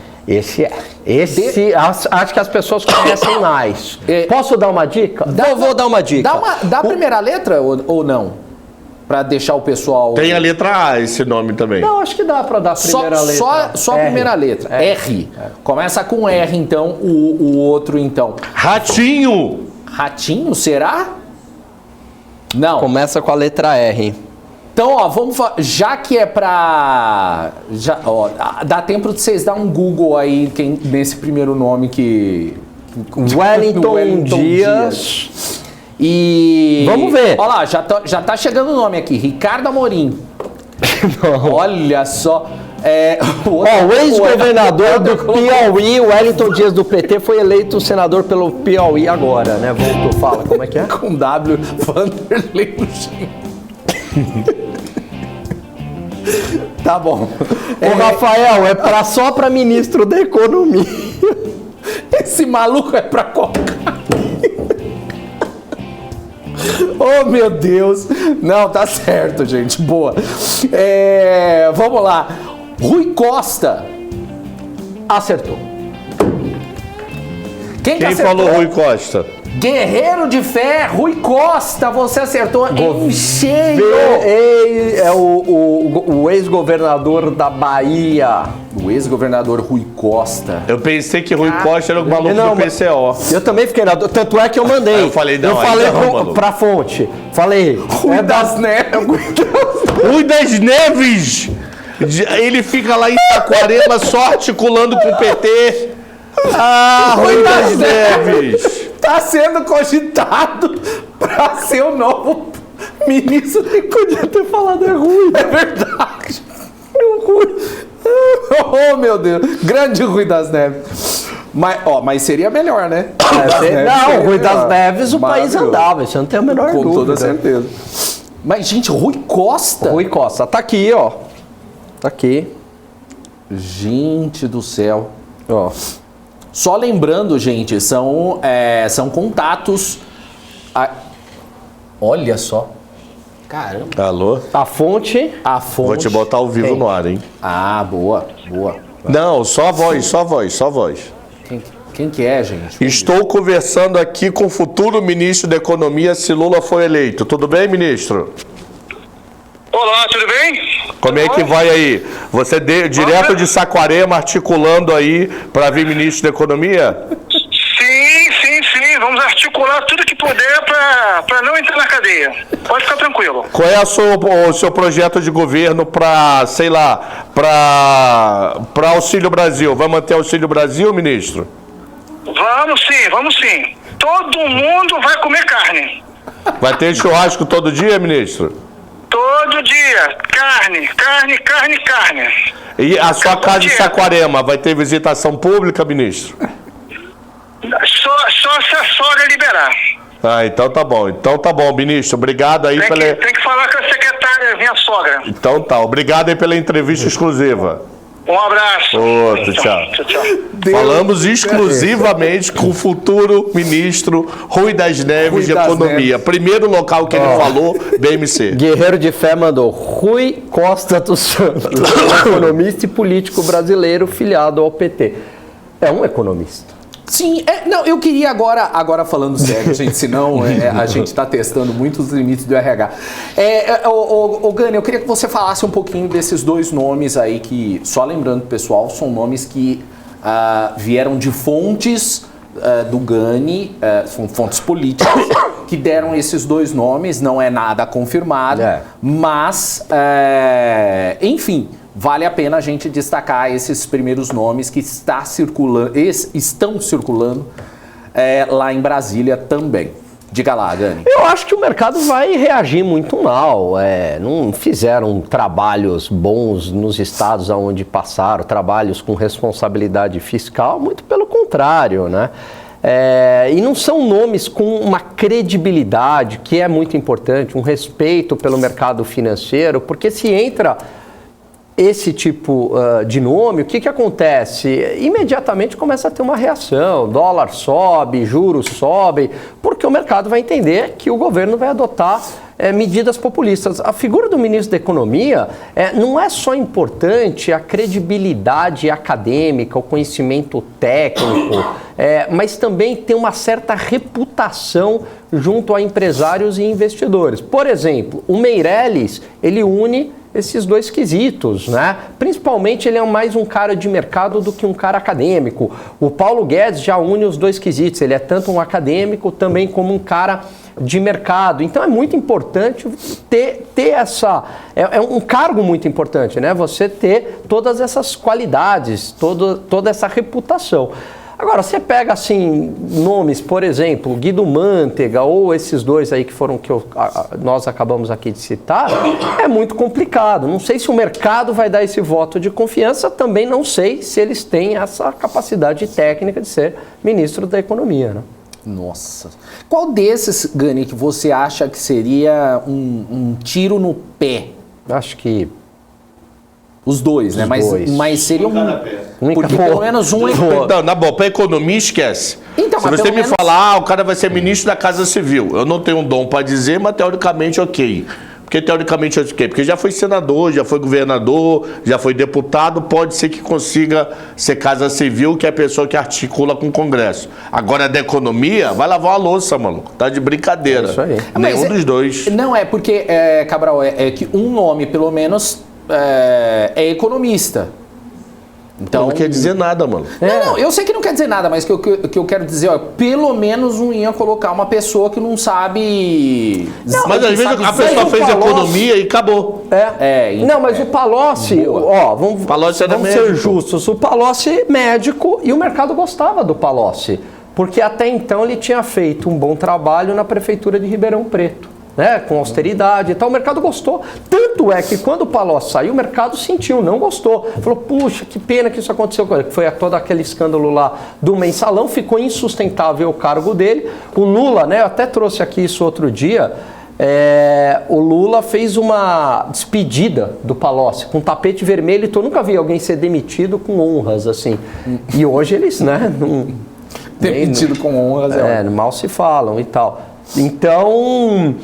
Acho que as pessoas conhecem mais. Posso dar uma dica? Vou dar uma dica. Dá a primeira letra ou não? Pra deixar o pessoal... Tem a letra A, esse nome também. Não, acho que dá pra dar a primeira letra. Só a R. primeira letra. R. Começa com R, então, o outro, então. Ratinho! Ratinho, será? Não. Começa com a letra R. Então, ó, já que é pra... dá tempo de vocês dar um Google aí nesse primeiro nome que... Wellington Dias. E... Vamos ver. Olha lá, já tá chegando o nome aqui. Ricardo Amorim. Olha só. O ex-governador do Piauí, Wellington Dias do PT, foi eleito senador pelo Piauí agora, né? Voltou, fala, como é que é? Com W, Vanderlei Luxem. Tá bom. Ô, Rafael, só pra ministro da Economia. Esse maluco é pra qualquer... Oh, meu Deus. Não, tá certo, gente. Boa. Vamos lá. Rui Costa. Acertou. Quem falou Rui Costa? Guerreiro de fé, Rui Costa. Você acertou em cheio. É o ex-governador da Bahia. O ex-governador Rui Costa. Eu pensei que Rui Costa era o maluco do PCO. Eu também fiquei na dúvida. Tanto é que eu mandei. Aí eu falei, não, eu aí falei não, maluco. pra fonte. Falei. Rui das Neves. Rui das Neves! Ele fica lá em Itaquarema só articulando com o PT. Rui das Neves! Tá sendo cogitado pra ser o novo ministro. Podia ter falado Rui. É verdade. Oh, meu Deus. Grande Rui das Neves. Mas seria melhor, né? Não, Rui das Neves, o país andava. Isso eu não tenho a menor dúvida. Com toda certeza. Mas, gente, Rui Costa. Rui Costa. Tá aqui, ó. Tá aqui. Gente do céu. Ó. Só lembrando, gente, são contatos... Olha só. Caramba. Alô? A fonte... Vou te botar ao vivo no ar, hein? Ah, boa. Não, só a voz. Quem que é, gente? Estou conversando aqui com o futuro ministro da Economia, se Lula for eleito. Tudo bem, ministro? Olá, tudo bem? Como é que vai aí? Você direto de Saquarema articulando aí para vir ministro da Economia? Sim. Vamos articular tudo que puder para não entrar na cadeia. Pode ficar tranquilo. Qual é o seu projeto de governo para, sei lá, para Auxílio Brasil? Vai manter Auxílio Brasil, ministro? Vamos sim. Todo mundo vai comer carne. Vai ter churrasco todo dia, ministro? Todo dia. Carne. E a sua casa em Saquarema vai ter visitação pública, ministro? Só se a sogra liberar. Ah, então tá bom, ministro. Obrigado aí Tem que falar com a secretária, minha sogra. Então tá, obrigado aí pela entrevista exclusiva. Um abraço. Outro, tchau. Falamos exclusivamente com o futuro ministro Rui das Neves de Economia. Primeiro local que ele falou, BMC. Guerreiro de Fé mandou Rui Costa dos Santos, economista e político brasileiro filiado ao PT. É um economista. Sim, não, eu queria agora falando sério, gente, senão a gente está testando muitos limites do RH. Gani, eu queria que você falasse um pouquinho desses dois nomes aí que, só lembrando, pessoal, são nomes que vieram de fontes do Gani, são fontes políticas, que deram esses dois nomes, não é nada confirmado, mas, enfim... Vale a pena a gente destacar esses primeiros nomes que estão circulando lá em Brasília também. Diga lá, Gani. Eu acho que o mercado vai reagir muito mal. Não fizeram trabalhos bons nos estados onde passaram, trabalhos com responsabilidade fiscal, muito pelo contrário, né? E não são nomes com uma credibilidade, que é muito importante, um respeito pelo mercado financeiro, porque se entra... esse tipo de nome, o que acontece? Imediatamente começa a ter uma reação, dólar sobe, juros sobem, porque o mercado vai entender que o governo vai adotar medidas populistas. A figura do ministro da Economia não é só importante a credibilidade acadêmica, o conhecimento técnico, mas também tem uma certa reputação junto a empresários e investidores. Por exemplo, o Meirelles, ele une esses dois quesitos, né? Principalmente ele é mais um cara de mercado do que um cara acadêmico. O Paulo Guedes já une os dois quesitos, ele é tanto um acadêmico também como um cara de mercado. Então é muito importante ter essa... É um cargo muito importante, né? Você ter todas essas qualidades, toda essa reputação. Agora, você pega, assim, nomes, por exemplo, Guido Mantega ou esses dois aí que nós acabamos aqui de citar, é muito complicado. Não sei se o mercado vai dar esse voto de confiança, também não sei se eles têm essa capacidade técnica de ser ministro da Economia, né? Nossa. Qual desses, Gani, que você acha que seria um tiro no pé? Acho que... Os dois, né? Mas seria porque pelo menos um... Não, na boa, para economia, esquece. Então, se você me falar, o cara vai ser ministro da Casa Civil. Eu não tenho um dom para dizer, mas teoricamente ok. Porque teoricamente ok? Porque já foi senador, já foi governador, já foi deputado, pode ser que consiga ser Casa Civil, que é a pessoa que articula com o Congresso. Agora, da economia, vai lavar a louça, maluco. Tá de brincadeira. Isso aí. Nenhum dos dois. Não, porque, Cabral, é que um nome, pelo menos... é economista. Então, não quer dizer nada, mano. Não, eu sei que não quer dizer nada, mas o que eu quero dizer, pelo menos não ia colocar uma pessoa que não sabe... Não, mas às vezes a pessoa fez economia e acabou. Não, mas o Palocci, vamos ser justos, o Palocci médico, e o mercado gostava do Palocci, porque até então ele tinha feito um bom trabalho na prefeitura de Ribeirão Preto, né, com austeridade e tal, o mercado gostou. Tanto é que quando o Palocci saiu, o mercado sentiu, não gostou. Falou, puxa, que pena que isso aconteceu com ele. Foi todo aquele escândalo lá do mensalão, ficou insustentável o cargo dele. O Lula, né, eu até trouxe aqui isso outro dia, o Lula fez uma despedida do Palocci com tapete vermelho, então eu nunca vi alguém ser demitido com honras, assim. E hoje eles, né, demitido com honras. Mal se falam e tal. Então,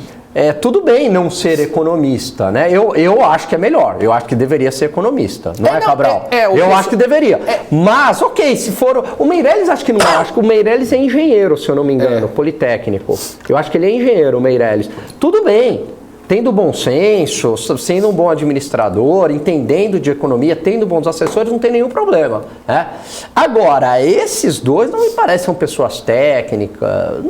tudo bem não ser economista, né? Eu acho que é melhor. Eu acho que deveria ser economista, não é, Cabral? Eu acho que deveria. Mas, ok, se for... O Meirelles acho que não é. Acho que o Meirelles é engenheiro, se eu não me engano, politécnico. Eu acho que ele é engenheiro, o Meirelles. Tudo bem. Tendo bom senso, sendo um bom administrador, entendendo de economia, tendo bons assessores, não tem nenhum problema. Né? Agora, esses dois não me parecem pessoas técnicas.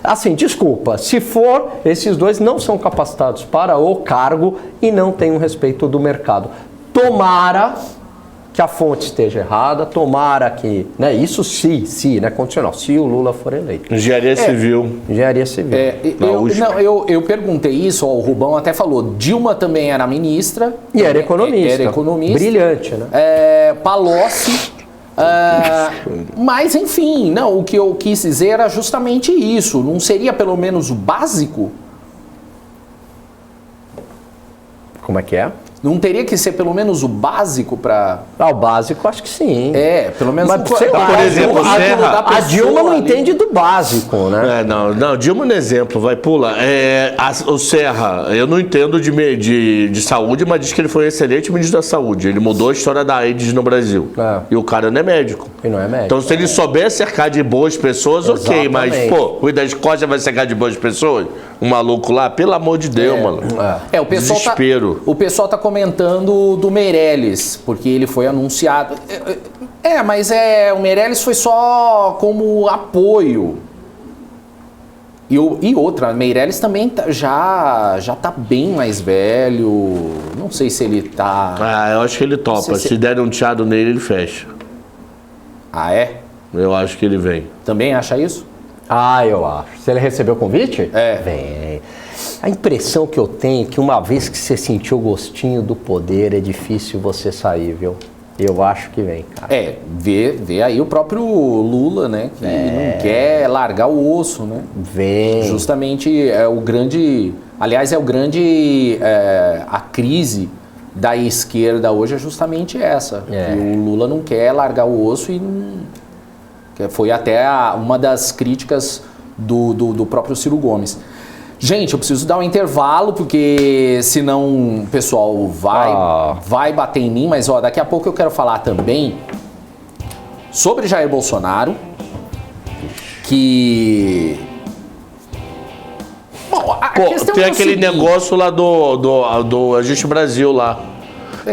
Assim, desculpa, se for, esses dois não são capacitados para o cargo e não têm um respeito do mercado. Tomara que a fonte esteja errada, tomara que, né, isso se, né, condicional, se o Lula for eleito. Engenharia Civil. Engenharia Civil. Eu perguntei isso, o Rubão até falou, Dilma também era ministra. E era economista. Brilhante, né? Palocci. Mas, enfim, não, o que eu quis dizer era justamente isso. Não seria pelo menos o básico? Como é que é? Não teria que ser pelo menos o básico para... o básico acho que sim. Pelo menos... Mas, por exemplo, a Dilma não entende do básico, né? Não, Dilma no exemplo, pula. O Serra, eu não entendo de saúde, mas diz que ele foi um excelente ministro da saúde. Ele mudou a história da AIDS no Brasil. E o cara não é médico. E não é médico. Então, se ele souber cercar de boas pessoas, ok. Mas, o da Escócia vai cercar de boas pessoas? Um maluco lá, pelo amor de Deus, mano. O pessoal desespero. O pessoal tá comentando do Meirelles, porque ele foi anunciado. Mas o Meirelles foi só como apoio. E outra, Meirelles também já tá bem mais velho. Não sei se ele tá... eu acho que ele topa. Se der um teado nele, ele fecha. É? Eu acho que ele vem. Também acha isso? Eu acho. Se ele recebeu o convite? Vem. A impressão que eu tenho é que uma vez que você sentiu o gostinho do poder, é difícil você sair, viu? Eu acho que vem, cara. Vê aí o próprio Lula, né? Que não quer largar o osso, né? Vem. Justamente a crise da esquerda hoje é justamente essa. Que o Lula não quer largar o osso e que foi até uma das críticas do próprio Ciro Gomes. Gente, eu preciso dar um intervalo, porque senão o pessoal vai bater em mim, mas daqui a pouco eu quero falar também sobre Jair Bolsonaro, que... Bom, a questão tem é aquele negócio lá do Ajuste Brasil lá,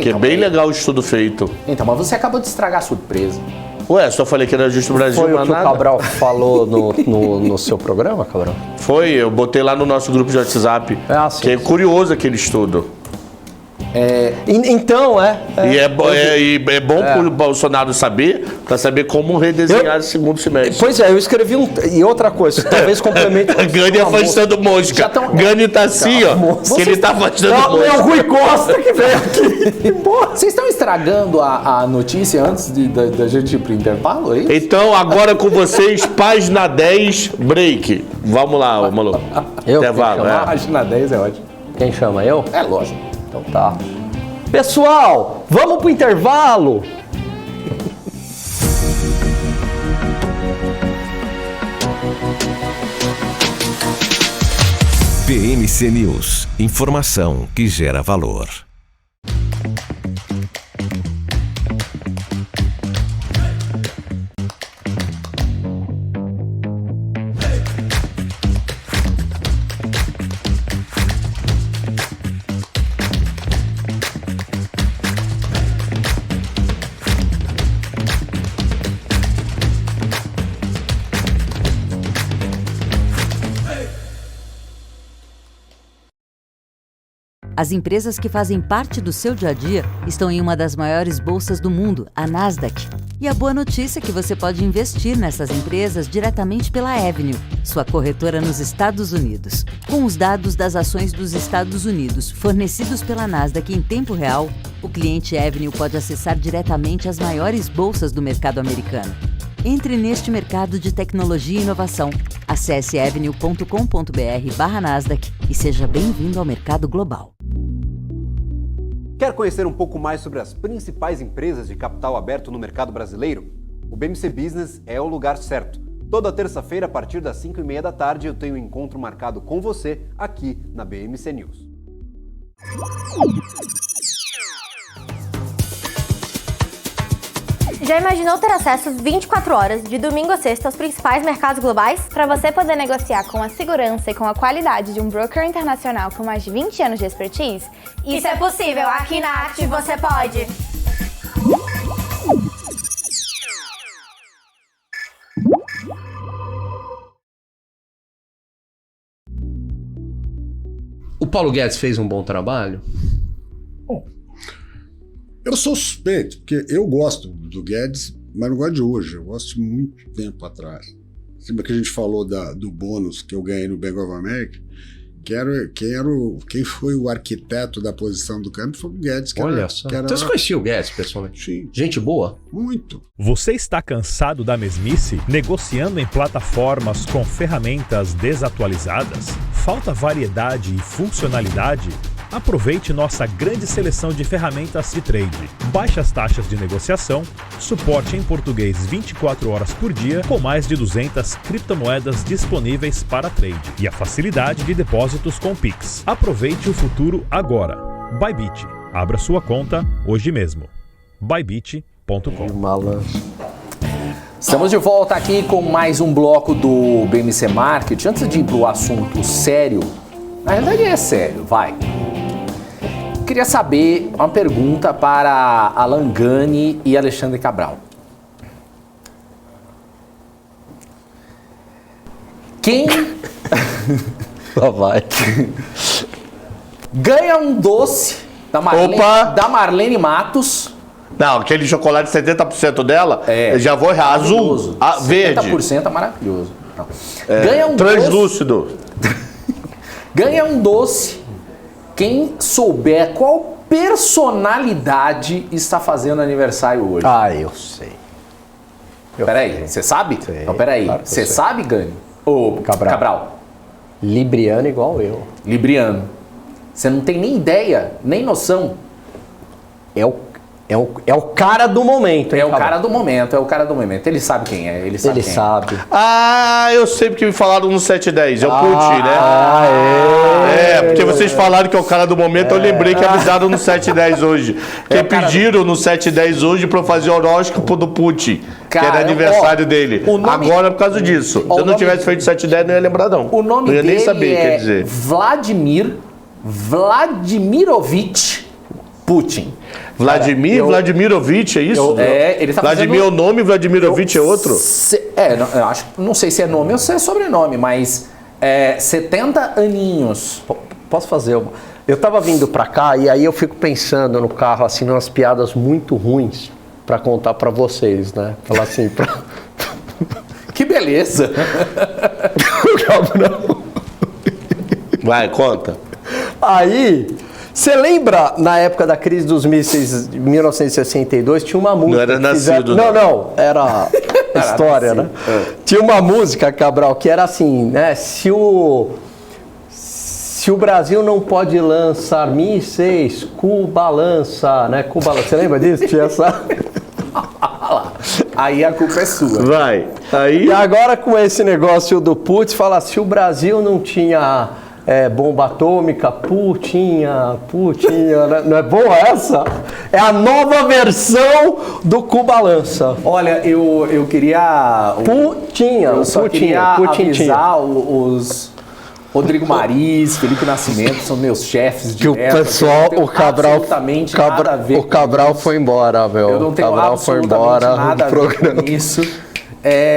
que é bem legal o estudo feito. Então, mas você acabou de estragar a surpresa. Só falei que era Ajuste Brasil, foi mas o que o Cabral falou no seu programa, Cabral? Foi, eu botei lá no nosso grupo de WhatsApp, que é curioso aquele estudo. Então, E é bom pro Bolsonaro saber, para saber como redesenhar o segundo semestre. Pois eu escrevi E outra coisa, talvez complemente... Gani afastando mosca. Gani tá assim, que ele tá afastando mosca. É o Rui Costa que veio aqui. Vocês estão estragando a notícia antes da gente ir pro intervalo, é isso? Então, agora com vocês, página 10, break. Vamos lá, maluco. Intervalo. Página 10 é ótimo. Quem chama, eu? É lógico. Então tá. Pessoal, vamos pro intervalo? BMC News. Informação que gera valor. As empresas que fazem parte do seu dia a dia estão em uma das maiores bolsas do mundo, a Nasdaq. E a boa notícia é que você pode investir nessas empresas diretamente pela Avenue, sua corretora nos Estados Unidos. Com os dados das ações dos Estados Unidos fornecidos pela Nasdaq em tempo real, o cliente Avenue pode acessar diretamente as maiores bolsas do mercado americano. Entre neste mercado de tecnologia e inovação. Acesse avenue.com.br/Nasdaq e seja bem-vindo ao mercado global. Quer conhecer um pouco mais sobre as principais empresas de capital aberto no mercado brasileiro? O BMC Business é o lugar certo. Toda terça-feira, a partir das 5h30 da tarde, eu tenho um encontro marcado com você aqui na BMC News. Já imaginou ter acesso 24 horas, de domingo a sexta, aos principais mercados globais? Para você poder negociar com a segurança e com a qualidade de um broker internacional com mais de 20 anos de expertise? Isso é possível, aqui na Active você pode. O Paulo Guedes fez um bom trabalho? Eu sou suspeito, porque eu gosto do Guedes, mas não gosto de hoje, eu gosto de muito tempo atrás. Lembra que a gente falou do bônus que eu ganhei no Bank of America? Quem foi o arquiteto da posição do câmbio foi o Guedes. Olha só. Você conhecia o Guedes, pessoalmente? Sim. Gente boa? Muito. Você está cansado da mesmice? Negociando em plataformas com ferramentas desatualizadas? Falta variedade e funcionalidade? Aproveite nossa grande seleção de ferramentas de trade. Baixas taxas de negociação, suporte em português 24 horas por dia, com mais de 200 criptomoedas disponíveis para trade e a facilidade de depósitos com Pix. Aproveite o futuro agora. Bybit. Abra sua conta hoje mesmo. Bybit.com. Estamos de volta aqui com mais um bloco do BMC Market. Antes de ir para o assunto sério, na verdade é sério, vai. Queria saber uma pergunta para Alan Gani e Alexandre Cabral. Quem vai ganha um doce da Marlene Matos? Não, aquele chocolate 70% dela, eu já vou errar. Azul, verde. 70% é maravilhoso. Ganha um translúcido. Ganha um doce quem souber qual personalidade está fazendo aniversário hoje. Ah, eu sei. Peraí, você sabe? Sei, não, peraí. claro Você sabe, Gani? Ou Cabral? Libriano igual eu. Libriano. Você não tem nem ideia, nem noção. É o cara do momento, hein, É o cara do momento, é o cara do momento. Ele sabe quem é, ele sabe quem sabe. Ah, eu sei porque me falaram no 710, é o Putin, né? Porque vocês falaram que é o cara do momento, eu lembrei que avisaram no 710 hoje. Que pediram no 710 hoje pra eu fazer horóscopo do Putin, que era aniversário dele. Agora por causa disso. Se eu não tivesse feito 710, não ia lembrar não. O nome não ia dele nem saber, quer dizer. Vladimir Vladimirovich Putin. Vladimirovich, é isso? Ele tá Vladimir é o nome, Vladimirovich é outro? Eu acho, não sei se é nome ou se é sobrenome, mas 70 aninhos. Posso fazer uma? Eu tava vindo pra cá e aí eu fico pensando no carro, assim, umas piadas muito ruins pra contar pra vocês, né? Falar assim, Que beleza! Vai, conta. Aí... Você lembra, na época da crise dos mísseis de 1962, tinha uma música... Não era nascido, Não, era história, né? Tinha uma música, Cabral, que era assim, né? Se o Brasil não pode lançar mísseis, Cuba lança, né? Você lembra disso? Tinha essa... Aí a culpa é sua. Vai. Aí... E agora com esse negócio do Putin, fala, se o Brasil não tinha... bomba atômica, putinha, né? Não é boa essa? É a nova versão do Cuba Lança. Olha, eu queria... Eu só queria avisar os Rodrigo Mariz, Felipe Nascimento, são meus chefes de o pessoal, o Cabral foi embora, meu. Eu não tenho absolutamente nada a ver com isso.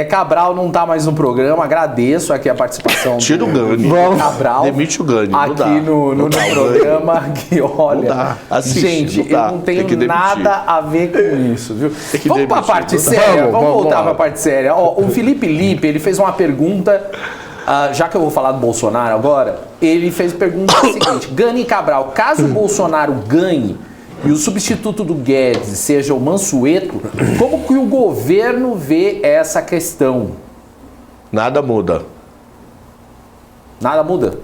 Cabral não tá mais no programa, agradeço aqui a participação Tira o Gani. Cabral. Demite o Gani. Aqui no programa, que olha, gente, eu não tenho nada a ver com isso, viu? Vamos pra parte séria, vamos voltar pra parte séria. O Felipe Lippe, ele fez uma pergunta, já que eu vou falar do Bolsonaro agora, ele fez a pergunta seguinte: Gani e Cabral, caso o Bolsonaro ganhe e o substituto do Guedes seja o Mansueto, como que o governo vê essa questão? Nada muda. Nada muda?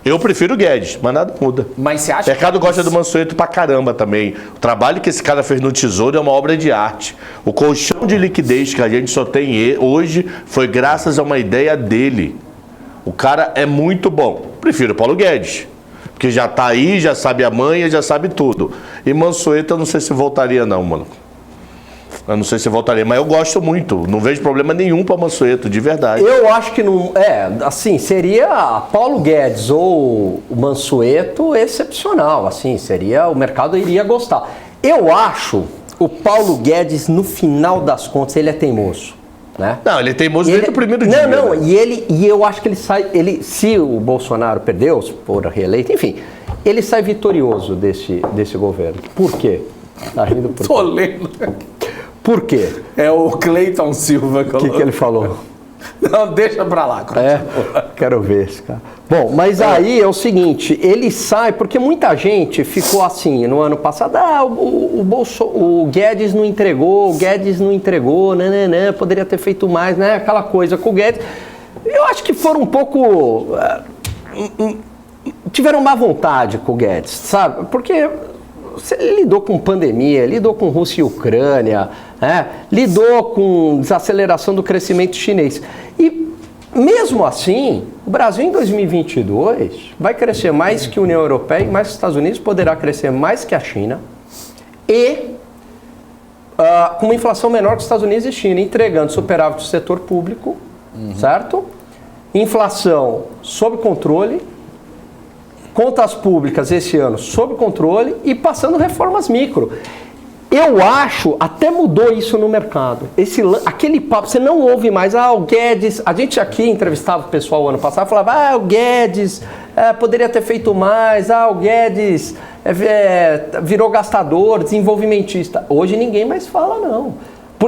Eu prefiro o Guedes, mas nada muda. Mas você acha O mercado gosta do Mansueto pra caramba também. O trabalho que esse cara fez no Tesouro é uma obra de arte. O colchão de liquidez que a gente só tem hoje foi graças a uma ideia dele. O cara é muito bom. Prefiro o Paulo Guedes, porque já tá aí, já sabe a manha, já sabe tudo. E Mansueto eu não sei se voltaria não, mano. Eu não sei se voltaria, mas eu gosto muito. Não vejo problema nenhum para Mansueto, de verdade. Eu acho que não. Assim, seria Paulo Guedes ou o Mansueto excepcional. Assim, seria. O mercado iria gostar. Eu acho o Paulo Guedes, no final das contas, ele é teimoso. Né? Não, ele é teimoso desde o primeiro dia. Não, né? e eu acho que ele sai. Se o Bolsonaro perdeu, se for reeleito, enfim, ele sai vitorioso desse governo. Por quê? Tá rindo por quê? Tô lendo. Por quê? É o Cleiton Silva. O que ele falou? Não, deixa pra lá. Quero ver esse cara. Bom, mas aí é o seguinte, ele sai, porque muita gente ficou assim, no ano passado, o Guedes não entregou, poderia ter feito mais, né? Aquela coisa com o Guedes. Eu acho que foram um pouco... tiveram má vontade com o Guedes, sabe? Porque... ele lidou com pandemia, lidou com Rússia e Ucrânia, lidou com desaceleração do crescimento chinês. E mesmo assim, o Brasil em 2022 vai crescer mais que a União Europeia e mais que os Estados Unidos, poderá crescer mais que a China e com uma inflação menor que os Estados Unidos e China, entregando superávit do setor público, certo? Inflação sob controle, contas públicas esse ano sob controle e passando reformas micro. Eu acho, até mudou isso no mercado. Aquele papo, você não ouve mais, o Guedes... A gente aqui entrevistava o pessoal o ano passado, falava, o Guedes poderia ter feito mais, o Guedes virou gastador, desenvolvimentista. Hoje ninguém mais fala, não.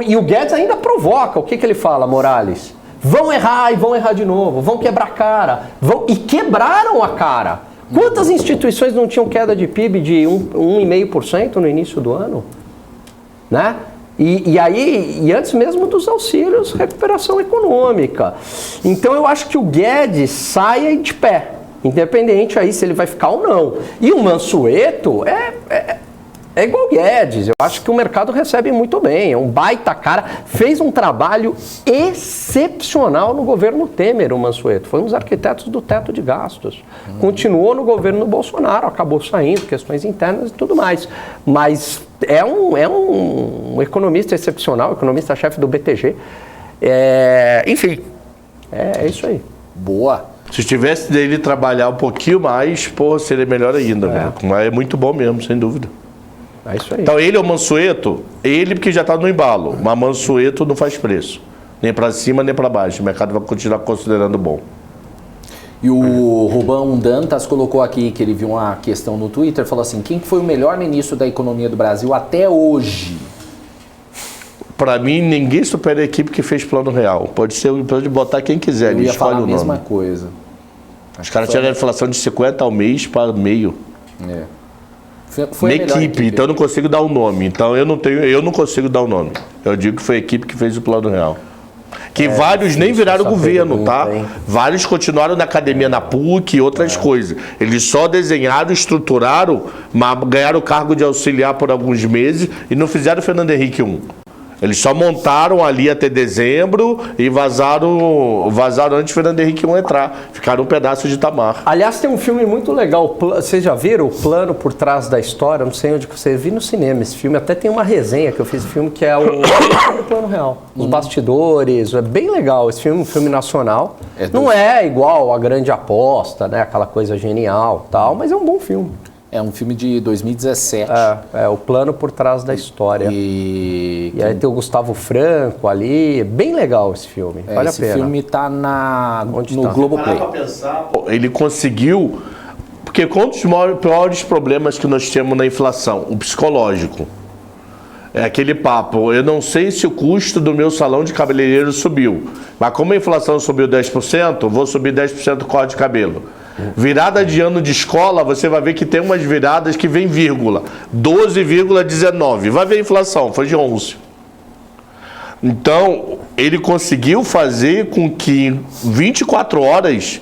E o Guedes ainda provoca. O que ele fala, Morales? Vão errar e vão errar de novo, vão quebrar a cara. E quebraram a cara. Quantas instituições não tinham queda de PIB de 1,5% no início do ano? Né? E antes mesmo dos auxílios, recuperação econômica. Então eu acho que o Guedes saia de pé, independente aí se ele vai ficar ou não. E o Mansueto é igual o Guedes, eu acho que o mercado recebe muito bem, é um baita cara, fez um trabalho excepcional no governo Temer, o Mansueto, foi um dos arquitetos do teto de gastos, continuou no governo Bolsonaro, acabou saindo, questões internas e tudo mais, mas é um economista excepcional, economista-chefe do BTG, enfim, é isso aí. Boa. Se tivesse dele trabalhar um pouquinho mais, seria melhor ainda, mas é muito bom mesmo, sem dúvida. É isso aí. Então ele é o Mansueto, ele porque já está no embalo, mas Mansueto não faz preço, nem para cima nem para baixo, o mercado vai continuar considerando bom. E o Rubão Dantas colocou aqui que ele viu uma questão no Twitter, falou assim, quem foi o melhor ministro da economia do Brasil até hoje? Para mim, ninguém supera a equipe que fez Plano Real, pode botar quem quiser, ele escolhe o nome. Eu ia falar a mesma coisa. Os caras tinham a inflação de 50 ao mês para meio. Foi na equipe, então eu não consigo dar o nome. Então eu não consigo dar o nome. Eu digo que foi a equipe que fez o Plano Real. Que vários nem viraram governo, tá? Vários continuaram na academia, na PUC e outras coisas. Eles só desenharam, estruturaram, mas ganharam o cargo de auxiliar por alguns meses e não fizeram o Fernando Henrique 1. Eles só montaram ali até dezembro e vazaram antes do Fernando Henrique 1 entrar. Ficaram um pedaço de Itamar. Aliás, tem um filme muito legal. Vocês já viram o Plano por Trás da História? Não sei onde que você viu no cinema esse filme. Até tem uma resenha que eu fiz do filme que é o Plano Real. Os bastidores. É bem legal esse filme, um filme nacional. Não é igual A Grande Aposta, né? Aquela coisa genial e tal, mas é um bom filme. É um filme de 2017. O Plano por Trás da História. E aí tem o Gustavo Franco ali. Bem legal esse filme. Vale a pena. Esse filme tá no Globoplay. Ele conseguiu... Porque qual dos maiores problemas que nós temos na inflação? O psicológico. É aquele papo, eu não sei se o custo do meu salão de cabeleireiro subiu, mas como a inflação subiu 10%, vou subir 10% o corte de cabelo. Virada de ano de escola, você vai ver que tem umas viradas que vem vírgula, 12,19. Vai ver a inflação, foi de 11. Então, ele conseguiu fazer com que em 24 horas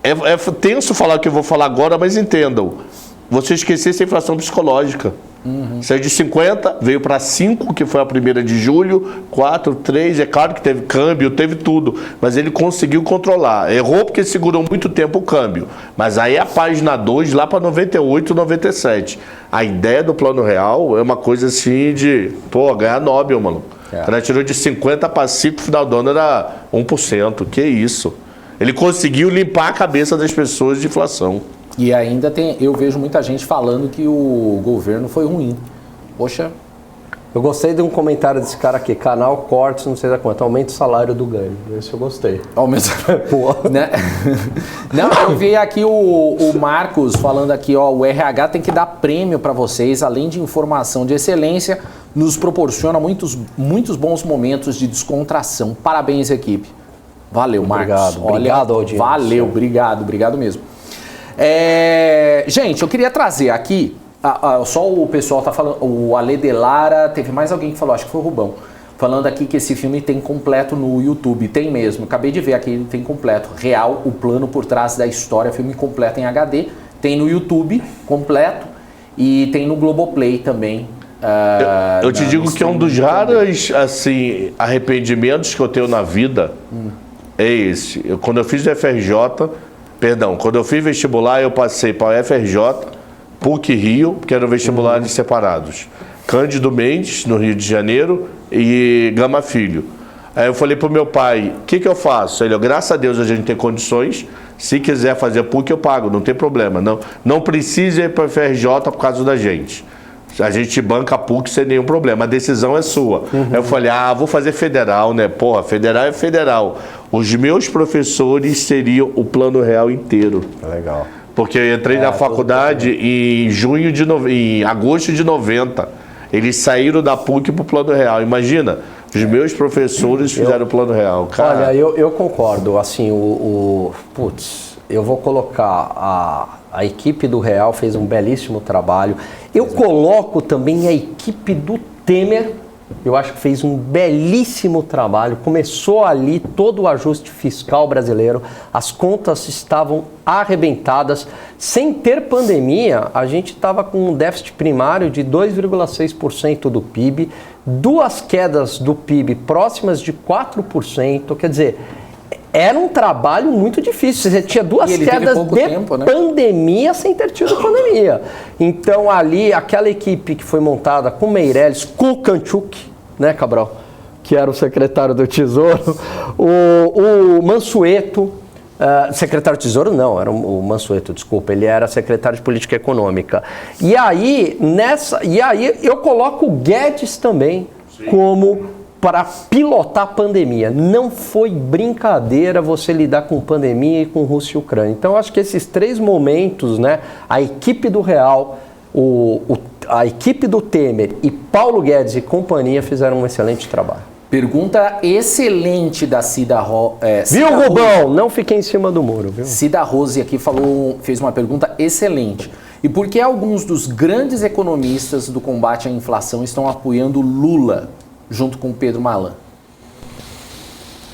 É tenso falar o que eu vou falar agora, mas entendam. Você esqueceu essa inflação psicológica. Saiu de 50, veio para 5, que foi a primeira de julho, 4, 3, é claro que teve câmbio, teve tudo, mas ele conseguiu controlar. Errou porque segurou muito tempo o câmbio, mas aí a página 2, lá para 98, 97. A ideia do Plano Real é uma coisa assim de, ganhar Nobel, mano. Ela tirou de 50 para 5, no final do ano era 1%, que isso. Ele conseguiu limpar a cabeça das pessoas de inflação. E ainda eu vejo muita gente falando que o governo foi ruim. Poxa. Eu gostei de um comentário desse cara aqui, canal Cortes, não sei da quanto, aumenta o salário do Gani. Esse eu gostei. Aumenta. Né? Não, eu vi aqui o Marcos falando aqui, o RH tem que dar prêmio para vocês, além de informação de excelência, nos proporciona muitos bons momentos de descontração. Parabéns, equipe. Valeu, Marcos. Obrigado, audiência. Valeu, obrigado mesmo. Gente, eu queria trazer aqui, só o pessoal tá falando, o Ale Delara, teve mais alguém que falou, acho que foi o Rubão, falando aqui que esse filme tem completo no YouTube. Tem mesmo, acabei de ver aqui, ele tem completo. Real, o plano por trás da história, filme completo em HD, tem no YouTube completo e tem no Globoplay também. Eu te digo que é um dos raros assim, arrependimentos que eu tenho na vida, é esse. Quando eu fiz o FRJ, quando eu fiz vestibular, eu passei para o FRJ, PUC Rio, que eram vestibulares separados. Cândido Mendes, no Rio de Janeiro, e Gama Filho. Aí eu falei pro meu pai, o que eu faço? Ele, graças a Deus a gente tem condições, se quiser fazer PUC eu pago, não tem problema. Não precisa ir para o FRJ por causa da gente. A gente banca a PUC sem nenhum problema, a decisão é sua. Aí eu falei, vou fazer federal, né? Porra, federal é federal. Os meus professores seriam o Plano Real inteiro. Legal. Porque eu entrei na faculdade em agosto de 90. Eles saíram da PUC pro Plano Real. Imagina, os meus professores fizeram o Plano Real. Cara, olha, eu concordo. Assim, eu vou colocar a equipe do Real fez um belíssimo trabalho. Eu coloco também a equipe do Temer, eu acho que fez um belíssimo trabalho. Começou ali todo o ajuste fiscal brasileiro, as contas estavam arrebentadas. Sem ter pandemia, a gente estava com um déficit primário de 2,6% do PIB, duas quedas do PIB próximas de 4%, quer dizer... Era um trabalho muito difícil. Você tinha duas quedas de pandemia sem ter tido pandemia. Então, ali, aquela equipe que foi montada com Meirelles, Kukanchuk, né, Cabral? Que era o secretário do Tesouro, o Mansueto, secretário do Tesouro não, era o Mansueto, desculpa, ele era secretário de Política Econômica. E aí eu coloco o Guedes também como... para pilotar a pandemia. Não foi brincadeira você lidar com pandemia e com Rússia e Ucrânia. Então, acho que esses três momentos, né, a equipe do Real, a equipe do Temer e Paulo Guedes e companhia fizeram um excelente trabalho. Pergunta excelente da Cida Rose. Viu, Rubão? Não fiquei em cima do muro, viu? Cida Rose aqui fez uma pergunta excelente. E por que alguns dos grandes economistas do combate à inflação estão apoiando Lula junto com o Pedro Malan?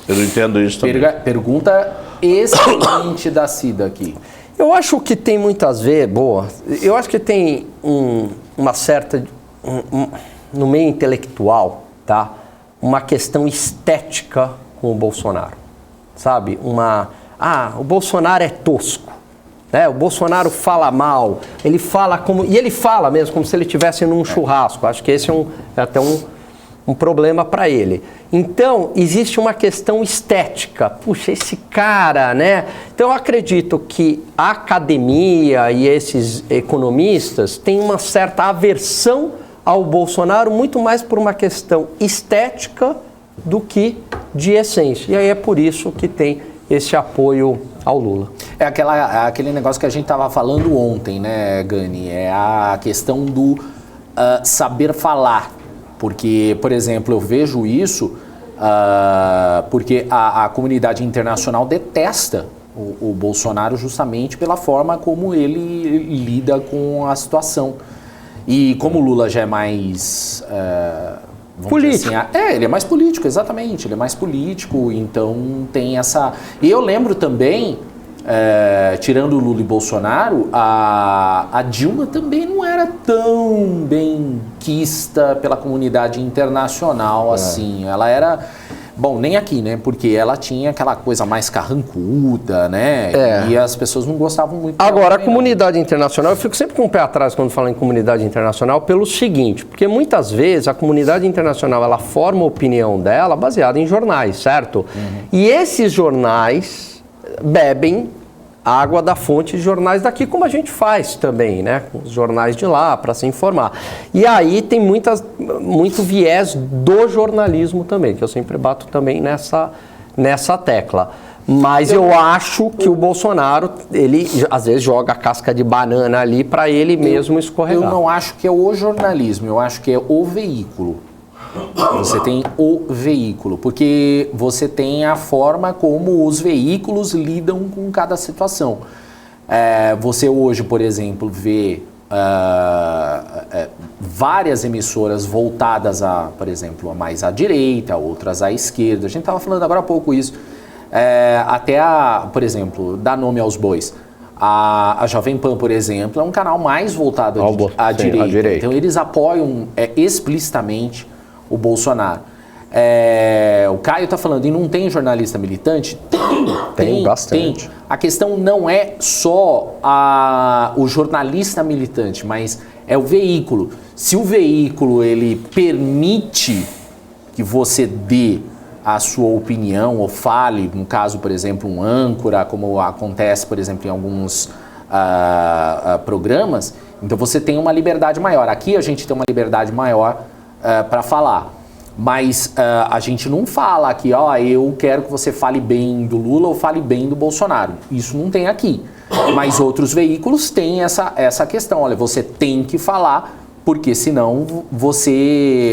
Eu não entendo isso também. Pergunta excelente da Cida aqui. Eu acho que tem muitas vezes, eu acho que tem uma certa, no meio intelectual, tá? Uma questão estética com o Bolsonaro, sabe? O Bolsonaro é tosco, né? O Bolsonaro fala mal, ele fala e ele fala mesmo como se ele estivesse num churrasco. Acho que esse é até um problema para ele. Então, existe uma questão estética. Puxa, esse cara, né? Então, eu acredito que a academia e esses economistas têm uma certa aversão ao Bolsonaro, muito mais por uma questão estética do que de essência. E aí é por isso que tem esse apoio ao Lula. É aquele negócio que a gente estava falando ontem, né, Gani? É a questão do saber falar. Porque, por exemplo, eu vejo isso porque a comunidade internacional detesta o Bolsonaro justamente pela forma como ele lida com a situação. E como o Lula já é mais... político. Assim, ele é mais político, exatamente. Ele é mais político, então tem essa... E eu lembro também tirando Lula e Bolsonaro, a Dilma também não era tão bem quista pela comunidade internacional assim. Ela era... Bom, nem aqui, né? Porque ela tinha aquela coisa mais carrancuda, né? E as pessoas não gostavam muito. Agora, a comunidade internacional, eu fico sempre com o pé atrás quando falo em comunidade internacional pelo seguinte, porque muitas vezes a comunidade internacional, ela forma a opinião dela baseada em jornais, certo? E esses jornais bebem água da fonte de jornais daqui, como a gente faz também, né? Com os jornais de lá, para se informar. E aí tem muito viés do jornalismo também, que eu sempre bato também nessa tecla. Mas eu acho que o Bolsonaro, ele às vezes joga a casca de banana ali para ele mesmo escorregar. Eu não acho que é o jornalismo, eu acho que é o veículo. Você tem o veículo, porque você tem a forma como os veículos lidam com cada situação. Você hoje, por exemplo, vê várias emissoras voltadas por exemplo, mais à direita, outras à esquerda. A gente estava falando agora há pouco isso. Por exemplo, dar nome aos bois. A Jovem Pan, por exemplo, é um canal mais voltado à direita. Então eles apoiam explicitamente o Bolsonaro. O Caio está falando, e não tem jornalista militante? Tem bastante. Tem. A questão não é só o jornalista militante, mas é o veículo. Se o veículo ele permite que você dê a sua opinião ou fale, no caso, por exemplo, um âncora, como acontece, por exemplo, em alguns programas, então você tem uma liberdade maior. Aqui a gente tem uma liberdade maior para falar, mas a gente não fala aqui, eu quero que você fale bem do Lula ou fale bem do Bolsonaro. Isso não tem aqui. Mas outros veículos têm essa questão. Olha, você tem que falar, porque senão você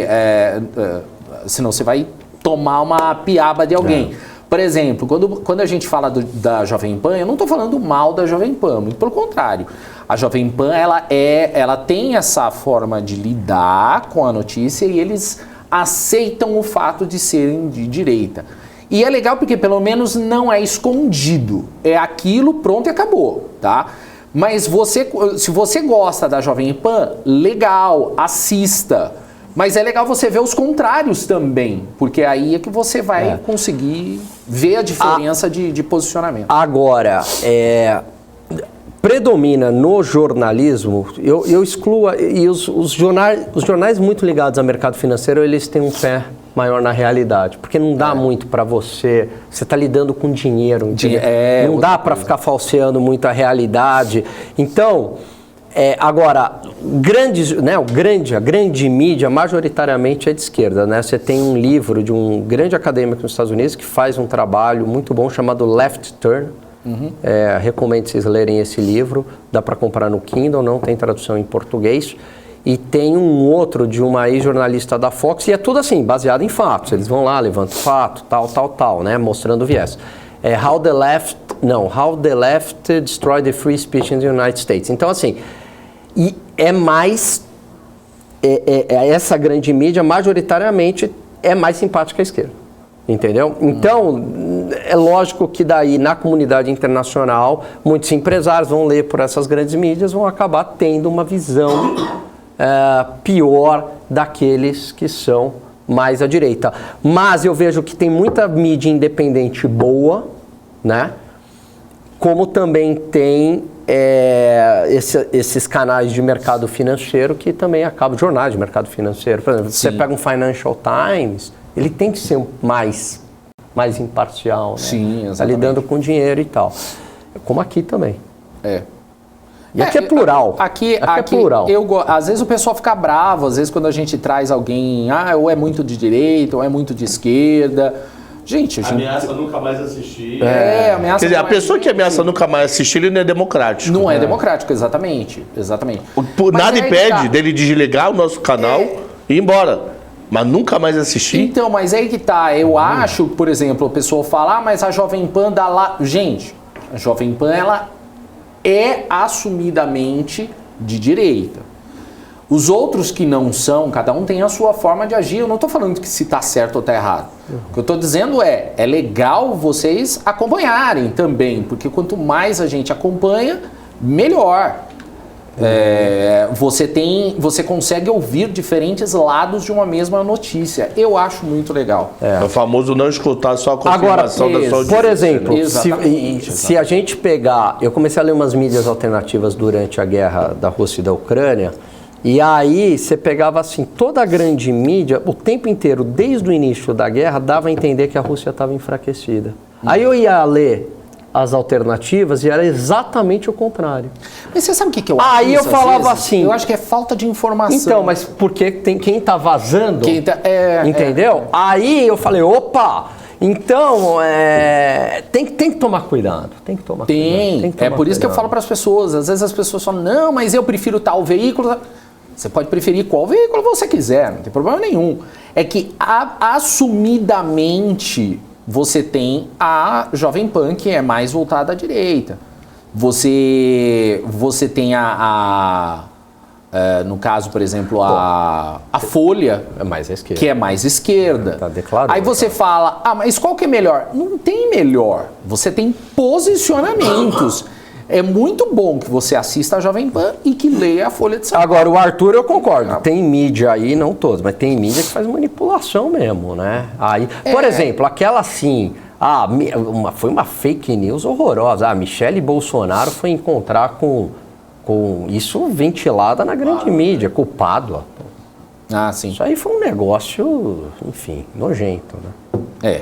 vai tomar uma piaba de alguém. Por exemplo, quando a gente fala da Jovem Pan, eu não estou falando mal da Jovem Pan, muito pelo contrário. A Jovem Pan, ela tem essa forma de lidar com a notícia e eles aceitam o fato de serem de direita. E é legal porque pelo menos não é escondido. É aquilo, pronto e acabou, tá? Mas se você gosta da Jovem Pan, legal, assista. Mas é legal você ver os contrários também, porque aí é que você vai conseguir ver a diferença de posicionamento. Agora, predomina no jornalismo, eu excluo, e os jornais muito ligados ao mercado financeiro, eles têm um pé maior na realidade, porque não dá muito para você está lidando com dinheiro, não dá para ficar falseando muito a realidade. Então, agora, a grande mídia majoritariamente é de esquerda, né? Você tem um livro de um grande acadêmico nos Estados Unidos que faz um trabalho muito bom chamado Left Turn. Recomendo vocês lerem esse livro, dá para comprar no Kindle, não tem tradução em português. E tem um outro de uma ex-jornalista da Fox, e é tudo assim, baseado em fatos. Eles vão lá, levantam fato, tal, né? Mostrando o viés. How the Left Destroyed the Free Speech in the United States. Então, assim, e essa grande mídia, majoritariamente, é mais simpática à esquerda. Entendeu? Então, é lógico que daí, na comunidade internacional, muitos empresários vão ler por essas grandes mídias, vão acabar tendo uma visão pior daqueles que são mais à direita. Mas eu vejo que tem muita mídia independente boa, né? Como também tem esses canais de mercado financeiro que também acabam, jornais de mercado financeiro. Por exemplo, você pega um Financial Times, ele tem que ser mais imparcial, né? Sim, exatamente. Tá lidando com dinheiro e tal. Como aqui também. E aqui é plural. Aqui é plural. Às vezes o pessoal fica bravo, às vezes quando a gente traz alguém, ou é muito de direita, ou é muito de esquerda. Gente, ameaça nunca mais assistir. Ameaça. Quer dizer, a pessoa que ameaça nunca mais assistir, ele não é democrático. Não é democrático, exatamente. Nada impede dele desligar o nosso canal e ir embora. Mas nunca mais assistir? Então, mas aí que tá. Eu acho, por exemplo, a pessoa fala, mas a Jovem Pan dá lá... Gente, a Jovem Pan, ela é assumidamente de direita. Os outros que não são, cada um tem a sua forma de agir. Eu não estou falando que se está certo ou está errado. O que eu estou dizendo é legal vocês acompanharem também, porque quanto mais a gente acompanha, melhor. Você consegue ouvir diferentes lados de uma mesma notícia. Eu acho muito legal. É o famoso não escutar só a confirmação da sua audiência. Por exemplo, se a gente pegar... Eu comecei a ler umas mídias alternativas durante a guerra da Rússia e da Ucrânia, e aí você pegava assim, toda a grande mídia, o tempo inteiro, desde o início da guerra, dava a entender que a Rússia estava enfraquecida. Aí eu ia ler as alternativas e era exatamente o contrário. Mas você sabe o que eu acho? Aí eu falava assim... Eu acho que é falta de informação. Então, mas porque tem quem tá vazando, entendeu? Aí eu falei, opa... Então, tem que tomar cuidado. Tem que tomar cuidado. É por isso que eu falo para as pessoas. Às vezes as pessoas falam, não, mas eu prefiro tal veículo. Você pode preferir qual veículo você quiser, não tem problema nenhum. É que assumidamente você tem a Jovem Pan, que é mais voltada à direita. Você tem no caso, por exemplo, a Folha, que é mais esquerda. Tá declarado. Aí você fala, mas qual que é melhor? Não tem melhor. Você tem posicionamentos. É muito bom que você assista a Jovem Pan e que leia a Folha de São Paulo. Agora, o Arthur, eu concordo. Tem mídia aí, não todos, mas tem mídia que faz manipulação mesmo, né? Aí, por exemplo, aquela assim... foi uma fake news horrorosa. Michele Bolsonaro foi encontrar com isso ventilada na grande mídia, culpado. Sim. Isso aí foi um negócio, enfim, nojento, né?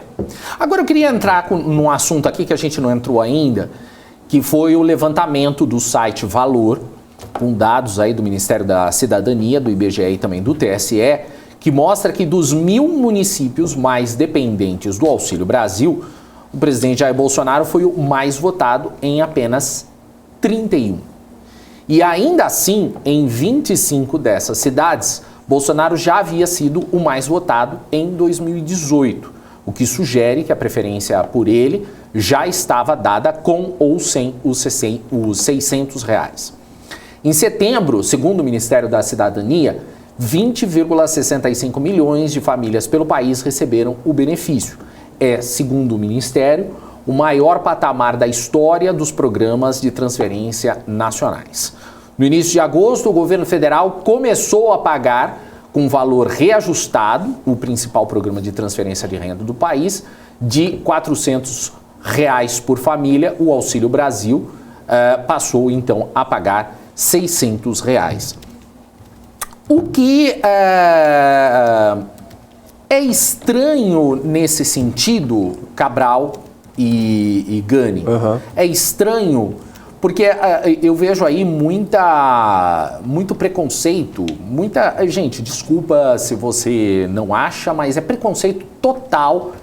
Agora eu queria entrar num assunto aqui que a gente não entrou ainda, que foi o levantamento do site Valor, com dados aí do Ministério da Cidadania, do IBGE e também do TSE, que mostra que dos 1.000 municípios mais dependentes do Auxílio Brasil, o presidente Jair Bolsonaro foi o mais votado em apenas 31. E ainda assim, em 25 dessas cidades, Bolsonaro já havia sido o mais votado em 2018, o que sugere que a preferência por ele já estava dada com ou sem os R$600. Em setembro, segundo o Ministério da Cidadania, 20,65 milhões de famílias pelo país receberam o benefício. Segundo o Ministério, o maior patamar da história dos programas de transferência nacionais. No início de agosto, o governo federal começou a pagar, com valor reajustado, o principal programa de transferência de renda do país, de R$400 por família. O Auxílio Brasil passou, então, a pagar R$600. O que é estranho nesse sentido, Cabral e Gani, é estranho porque eu vejo aí muito preconceito, gente, desculpa se você não acha, mas é preconceito total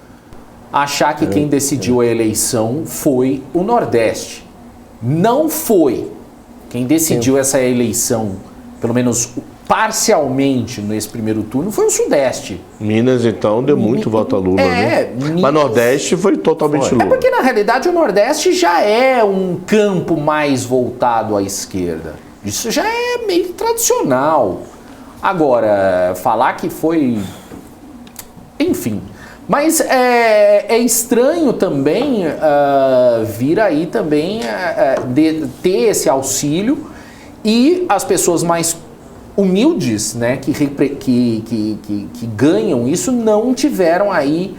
achar que quem decidiu a eleição foi o Nordeste. Não foi. Quem decidiu essa eleição, pelo menos parcialmente nesse primeiro turno, foi o Sudeste. Minas, então, deu muito voto a Lula, né? Mas Nordeste foi totalmente Lula. É porque, na realidade, o Nordeste já é um campo mais voltado à esquerda. Isso já é meio tradicional. Agora, falar que foi... Enfim. Mas é estranho também vir aí também ter esse auxílio e as pessoas mais humildes, né, que ganham isso, não tiveram aí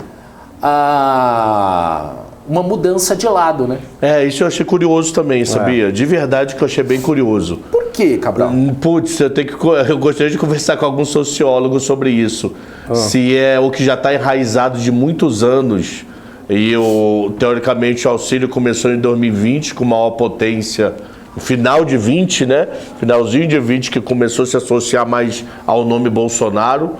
uma mudança de lado, né? Isso eu achei curioso também, sabia? De verdade que eu achei bem curioso. Por quê, Cabral? Putz, eu gostaria de conversar com algum sociólogo sobre isso. Se é o que já está enraizado de muitos anos e teoricamente o auxílio começou em 2020 com maior potência. No final de 20, né? Finalzinho de 20 que começou a se associar mais ao nome Bolsonaro.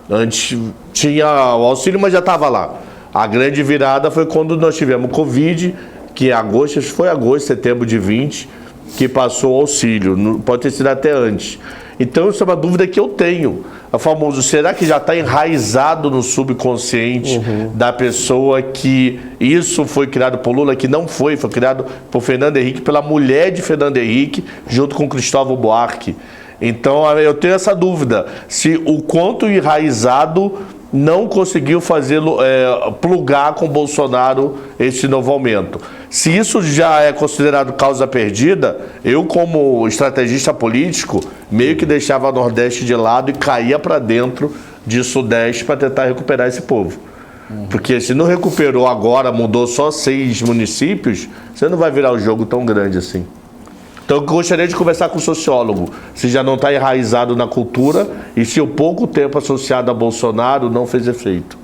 Antes tinha o auxílio, mas já estava lá. A grande virada foi quando nós tivemos Covid, que foi agosto, setembro de 20, que passou o auxílio. Pode ter sido até antes. Então, isso é uma dúvida que eu tenho. O famoso, será que já está enraizado no subconsciente da pessoa que isso foi criado por Lula, que não foi criado por Fernando Henrique, pela mulher de Fernando Henrique, junto com Cristóvão Buarque. Então eu tenho essa dúvida, se o quanto enraizado não conseguiu plugar com Bolsonaro esse novo aumento. Se isso já é considerado causa perdida, eu como estrategista político, meio que deixava o Nordeste de lado e caía para dentro de Sudeste para tentar recuperar esse povo. Porque se não recuperou agora, mudou só 6 municípios, você não vai virar um jogo tão grande assim. Então eu gostaria de conversar com o sociólogo, se já não está enraizado na cultura e se o pouco tempo associado a Bolsonaro não fez efeito.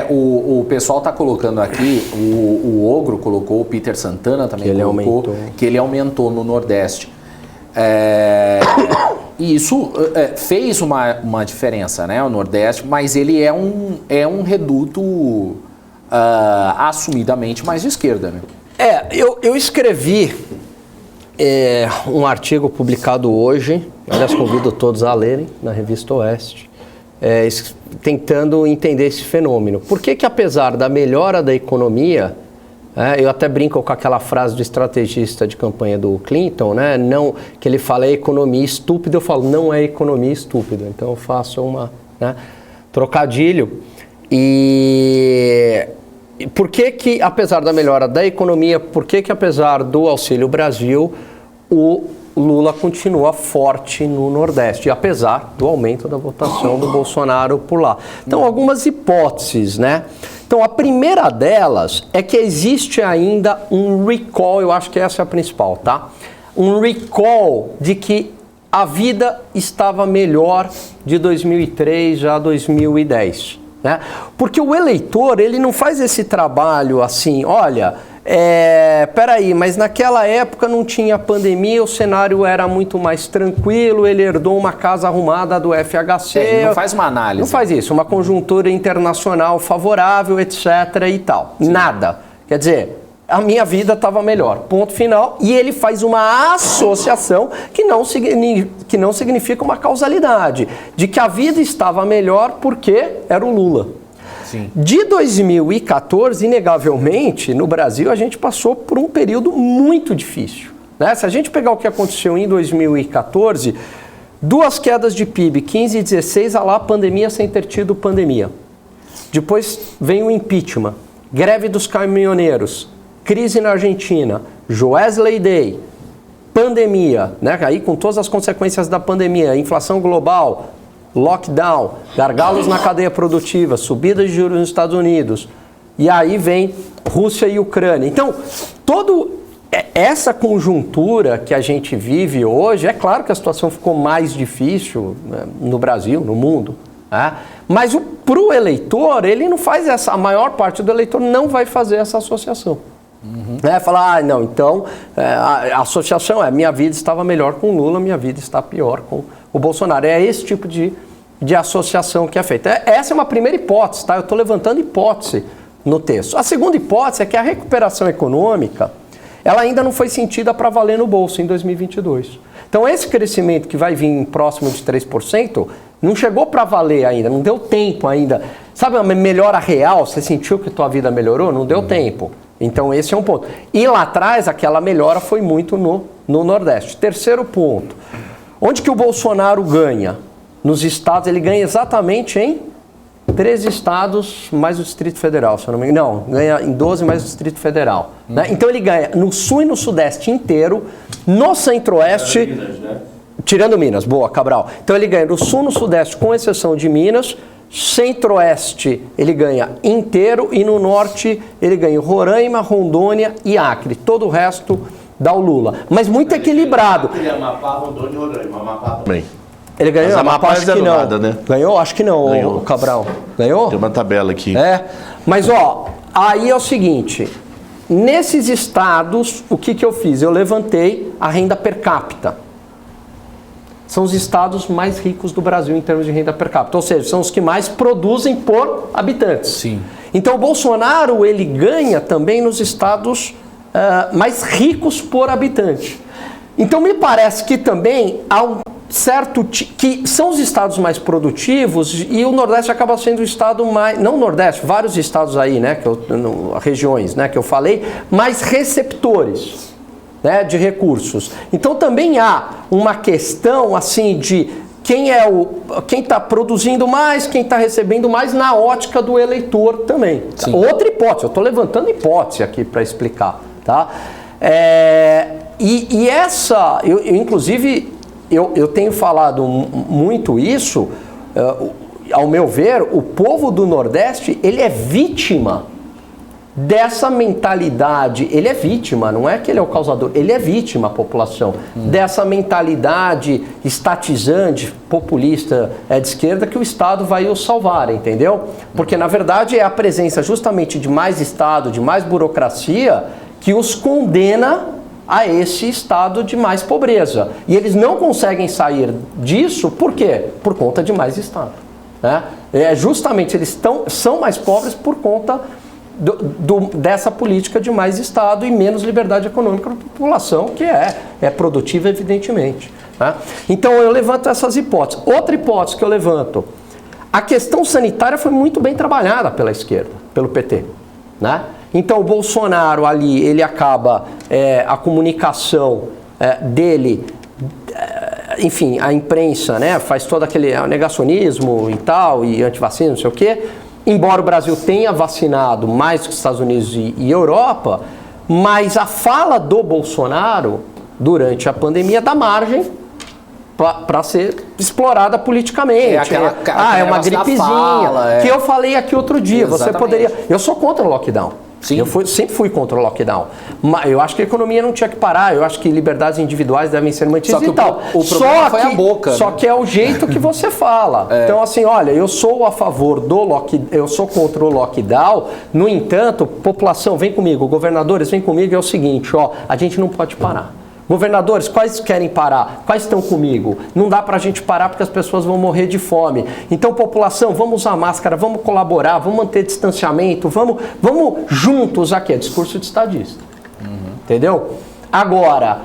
O pessoal está colocando aqui, o Ogro colocou, o Peter Santana também colocou, que ele aumentou no Nordeste. E isso fez uma diferença, né, o Nordeste, mas ele é um reduto assumidamente mais de esquerda, né? Eu escrevi um artigo publicado hoje, aliás, convido todos a lerem, na Revista Oeste, tentando entender esse fenômeno. Por que apesar da melhora da economia, eu até brinco com aquela frase do estrategista de campanha do Clinton, né? Não, que ele fala é economia estúpida, eu falo não é economia estúpida. Então eu faço trocadilho. E por que apesar da melhora da economia, por que apesar do Auxílio Brasil, o Lula continua forte no Nordeste, apesar do aumento da votação do Bolsonaro por lá? Então, algumas hipóteses, né? Então, a primeira delas é que existe ainda um recall, eu acho que essa é a principal, tá? Um recall de que a vida estava melhor de 2003 a 2010. Né? Porque o eleitor, ele não faz esse trabalho assim, olha, peraí, mas naquela época não tinha pandemia, o cenário era muito mais tranquilo, ele herdou uma casa arrumada do FHC. Ele não faz uma análise. Não faz isso, uma conjuntura internacional favorável, etc. e tal. Sim. Nada. Quer dizer, a minha vida estava melhor, ponto final. E ele faz uma associação que não significa uma causalidade, de que a vida estava melhor porque era o Lula. Sim. De 2014, inegavelmente, no Brasil, a gente passou por um período muito difícil. Né? Se a gente pegar o que aconteceu em 2014, 2 quedas de PIB, 15 e 16, a pandemia sem ter tido pandemia. Depois vem o impeachment, greve dos caminhoneiros, crise na Argentina, Joesley Day, pandemia, né? Aí com todas as consequências da pandemia, inflação global, lockdown, gargalos na cadeia produtiva, subida de juros nos Estados Unidos, e aí vem Rússia e Ucrânia. Então, toda essa conjuntura que a gente vive hoje, é claro que a situação ficou mais difícil, né, no Brasil, no mundo, né? Mas para o eleitor, ele não faz a maior parte do eleitor não vai fazer essa associação. Falar, não, então a associação minha vida estava melhor com o Lula, minha vida está pior com o Bolsonaro. É esse tipo de associação que é feita. Essa é uma primeira hipótese, tá? Eu estou levantando hipótese no texto. A segunda hipótese é que a recuperação econômica, ela ainda não foi sentida para valer no bolso em 2022. Então esse crescimento que vai vir próximo de 3%, não chegou para valer ainda, não deu tempo ainda. Sabe uma melhora real, você sentiu que tua vida melhorou? Não deu tempo. Então esse é um ponto. E lá atrás aquela melhora foi muito no Nordeste. Terceiro ponto. Onde que o Bolsonaro ganha? Nos estados, ele ganha exatamente em 13 estados mais o Distrito Federal, se eu não me engano. Não, ganha em 12 mais o Distrito Federal. Né? Então ele ganha no Sul e no Sudeste inteiro, no Centro-Oeste... Minas, né? Tirando Minas, boa, Cabral. Então ele ganha no Sul e no Sudeste, com exceção de Minas. Centro-Oeste ele ganha inteiro e no Norte ele ganha Roraima, Rondônia e Acre. Todo o resto dá o Lula. Mas muito equilibrado. Amapá, Rondônia e Roraima. Amapá também. Ele ganhou? Amapá acho que não. Nada, né? Ganhou? Acho que não, ganhou. Cabral. Ganhou? Tem uma tabela aqui. Mas aí é o seguinte. Nesses estados, o que eu fiz? Eu levantei a renda per capita. São os estados mais ricos do Brasil em termos de renda per capita. Ou seja, são os que mais produzem por habitantes. Sim. Então, o Bolsonaro, ele ganha também nos estados mais ricos por habitante. Então, me parece que também há um certo... que são os estados mais produtivos e o Nordeste acaba sendo o estado mais... Não o Nordeste, vários estados aí, né? Regiões, né? Que eu falei, mais receptores. né, de recursos. Então também há uma questão assim de quem está produzindo mais, quem está recebendo mais na ótica do eleitor também. Sim. Outra hipótese, eu estou levantando hipótese aqui para explicar, tá? E essa, inclusive, eu tenho falado muito isso, ao meu ver, o povo do Nordeste, ele é vítima dessa mentalidade, ele é vítima, não é que ele é o causador, ele é vítima, a população, dessa mentalidade estatizante, populista, de esquerda, que o Estado vai o salvar, entendeu? Porque, na verdade, é a presença justamente de mais Estado, de mais burocracia, que os condena a esse estado de mais pobreza. E eles não conseguem sair disso, por quê? Por conta de mais Estado. Né? Justamente, eles são mais pobres por conta dessa política de mais Estado e menos liberdade econômica para a população, que é produtiva, evidentemente. Né? Então, eu levanto essas hipóteses. Outra hipótese que eu levanto, a questão sanitária foi muito bem trabalhada pela esquerda, pelo PT. Né? Então, o Bolsonaro ali, ele acaba, a comunicação dele, enfim, a imprensa, né, faz todo aquele negacionismo e tal, e antivacina, não sei o quê. Embora o Brasil tenha vacinado mais que os Estados Unidos e Europa, mas a fala do Bolsonaro durante a pandemia dá margem para ser explorada politicamente. É uma gripezinha, que eu falei aqui outro dia. Exatamente. Você poderia... Eu sou contra o lockdown. Sim. Eu sempre fui contra o lockdown. Mas eu acho que a economia não tinha que parar. Eu acho que liberdades individuais devem ser mantidas e tal. O problema foi a boca. Só que é o jeito que você fala. Então, assim, olha, eu sou a favor do lockdown, eu sou contra o lockdown. No entanto, população, vem comigo, governadores, vem comigo, é o seguinte, ó, a gente não pode parar. Governadores, quais querem parar? Quais estão comigo? Não dá pra gente parar porque as pessoas vão morrer de fome. Então, população, vamos usar máscara, vamos colaborar, vamos manter distanciamento, vamos juntos aqui. É discurso de estadista. Entendeu? Agora,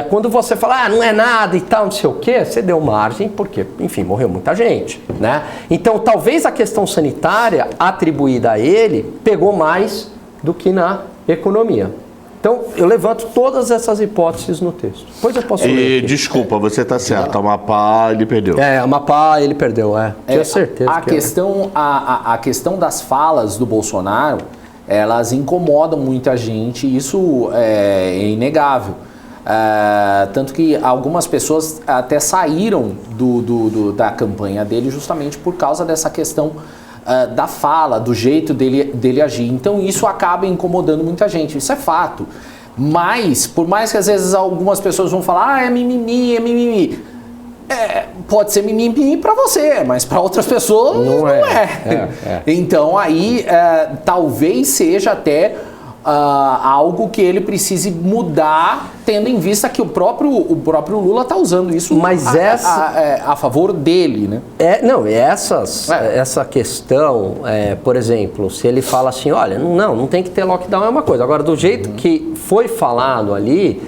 quando você fala, não é nada e tal, não sei o quê, você deu margem porque, enfim, morreu muita gente, né? Então, talvez a questão sanitária atribuída a ele pegou mais do que na economia. Então, eu levanto todas essas hipóteses no texto. Depois eu posso ler aqui. Desculpa, você está certo. Amapá, ele perdeu. Amapá, ele perdeu, Tenho certeza. A questão das falas do Bolsonaro, elas incomodam muita gente, isso é inegável. Tanto que algumas pessoas até saíram da campanha dele justamente por causa dessa questão da fala, do jeito dele agir. Então isso acaba incomodando muita gente, isso é fato. Mas, por mais que às vezes algumas pessoas vão falar, é mimimi, pode ser mimimi para você, mas para outras pessoas não é. Então aí talvez seja até algo que ele precise mudar, tendo em vista que o próprio Lula está usando isso a favor dele, né? Essa questão, por exemplo, se ele fala assim, olha, não tem que ter lockdown, é uma coisa. Agora, do jeito que foi falado ali,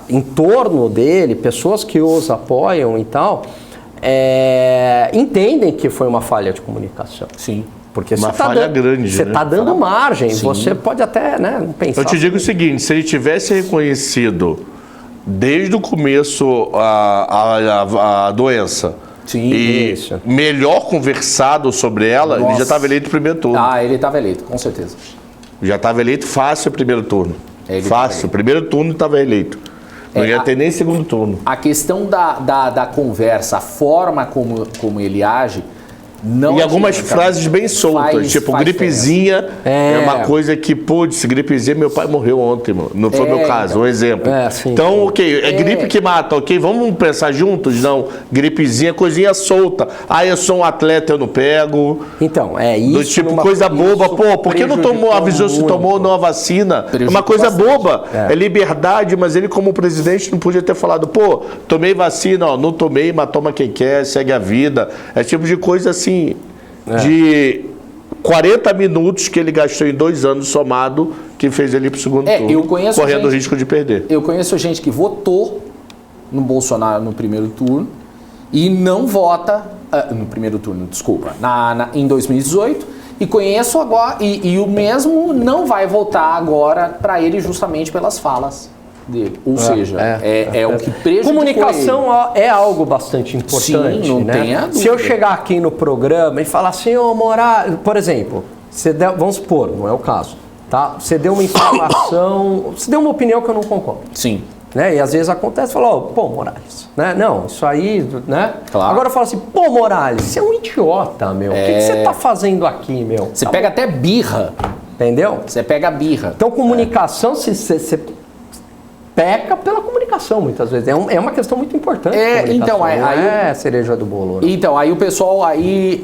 em torno dele, pessoas que os apoiam e tal, entendem que foi uma falha de comunicação. Sim. Porque uma falha grande, você está dando margem, sim. Você pode até não pensar. Eu te digo o seguinte, se ele tivesse reconhecido desde o começo a doença, sim, e melhor conversado sobre ela, ele já estava eleito no primeiro turno. Ele estava eleito, com certeza. Já estava eleito fácil o primeiro turno. Fácil, o primeiro turno estava eleito. Não ia ter nem segundo turno. A questão da conversa, a forma como ele age, e algumas frases bem soltas, tipo gripezinha uma coisa que, putz, gripezinha, meu pai morreu ontem, mano. Não foi meu caso, um exemplo. Então, ok, gripe que mata, ok, vamos pensar juntos? Não, gripezinha, coisinha solta. Eu sou um atleta, eu não pego. Então, isso. Do tipo, coisa boba, por que não tomou, avisou se tomou ou não a vacina? É uma coisa boba, é liberdade, mas ele como presidente não podia ter falado, tomei vacina, não tomei, mas toma quem quer, segue a vida. É tipo de coisa assim, de 40 minutos que ele gastou em 2 anos somado, que fez ele para o segundo turno, correndo o risco de perder. Eu conheço gente que votou no Bolsonaro no primeiro turno e não vota, no primeiro turno, desculpa, em 2018, e conheço agora, e o mesmo não vai votar agora para ele justamente pelas falas dele. Ou seja, é o que prejudicou comunicação é algo bastante importante. Sim, não né? tenha dúvida. Se eu chegar aqui no programa e falar assim, ô Morales, por exemplo, vamos supor, não é o caso, tá? Você deu uma informação, você deu uma opinião que eu não concordo. Sim. Né? E às vezes acontece, fala, pô, Morales, né? Não, isso aí, né? Claro. Agora eu falo assim, pô, Morales, você é um idiota, meu. O que você tá fazendo aqui, meu? Você pega até birra. Entendeu? Você pega birra. Então, comunicação, você peca pela comunicação, muitas vezes. É uma questão muito importante. Então, aí é cereja do bolo. Né? Então, aí o pessoal,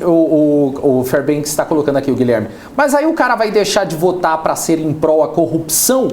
o Fairbanks está colocando aqui, o Guilherme. Mas aí o cara vai deixar de votar para ser em prol à corrupção?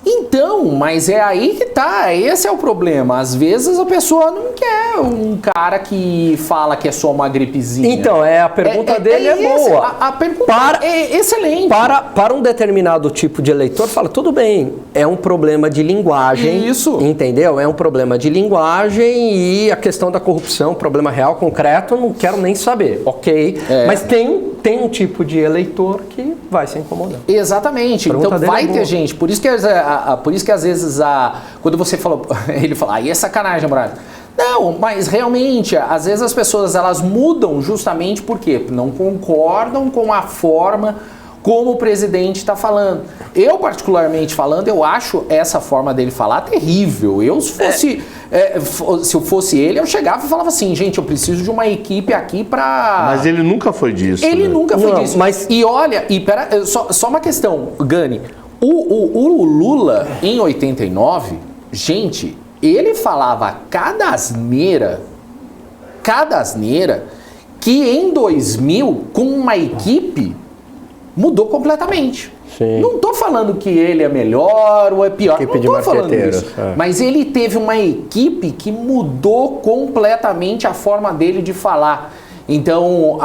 Então, mas é aí que tá, esse é o problema. Às vezes a pessoa não quer um cara que fala que é só uma gripezinha. Então, a pergunta dele é boa. A pergunta é excelente. Para um determinado tipo de eleitor, fala, tudo bem, é um problema de linguagem. Isso. Entendeu? É um problema de linguagem e a questão da corrupção, problema real, concreto, não quero nem saber. Ok. Mas tem um tipo de eleitor que vai se incomodar. Exatamente. Então vai ter gente. Por isso que às vezes quando você falou, ele fala, aí é sacanagem, Morales. Não, mas realmente, às vezes as pessoas elas mudam justamente porque não concordam com a forma como o presidente está falando. Eu, particularmente falando, eu acho essa forma dele falar terrível. Se eu fosse ele, eu chegava e falava assim, gente, eu preciso de uma equipe aqui para... Mas ele nunca foi disso. Ele nunca foi Não, disso. mas... E olha, só uma questão, Gani. O Lula, em 89, gente, ele falava cada asneira, que em 2000, com uma equipe, mudou completamente. Sim. Não tô falando que ele é melhor ou é pior, Equipe não tô falando isso. É. Mas ele teve uma equipe que mudou completamente a forma dele de falar. Então,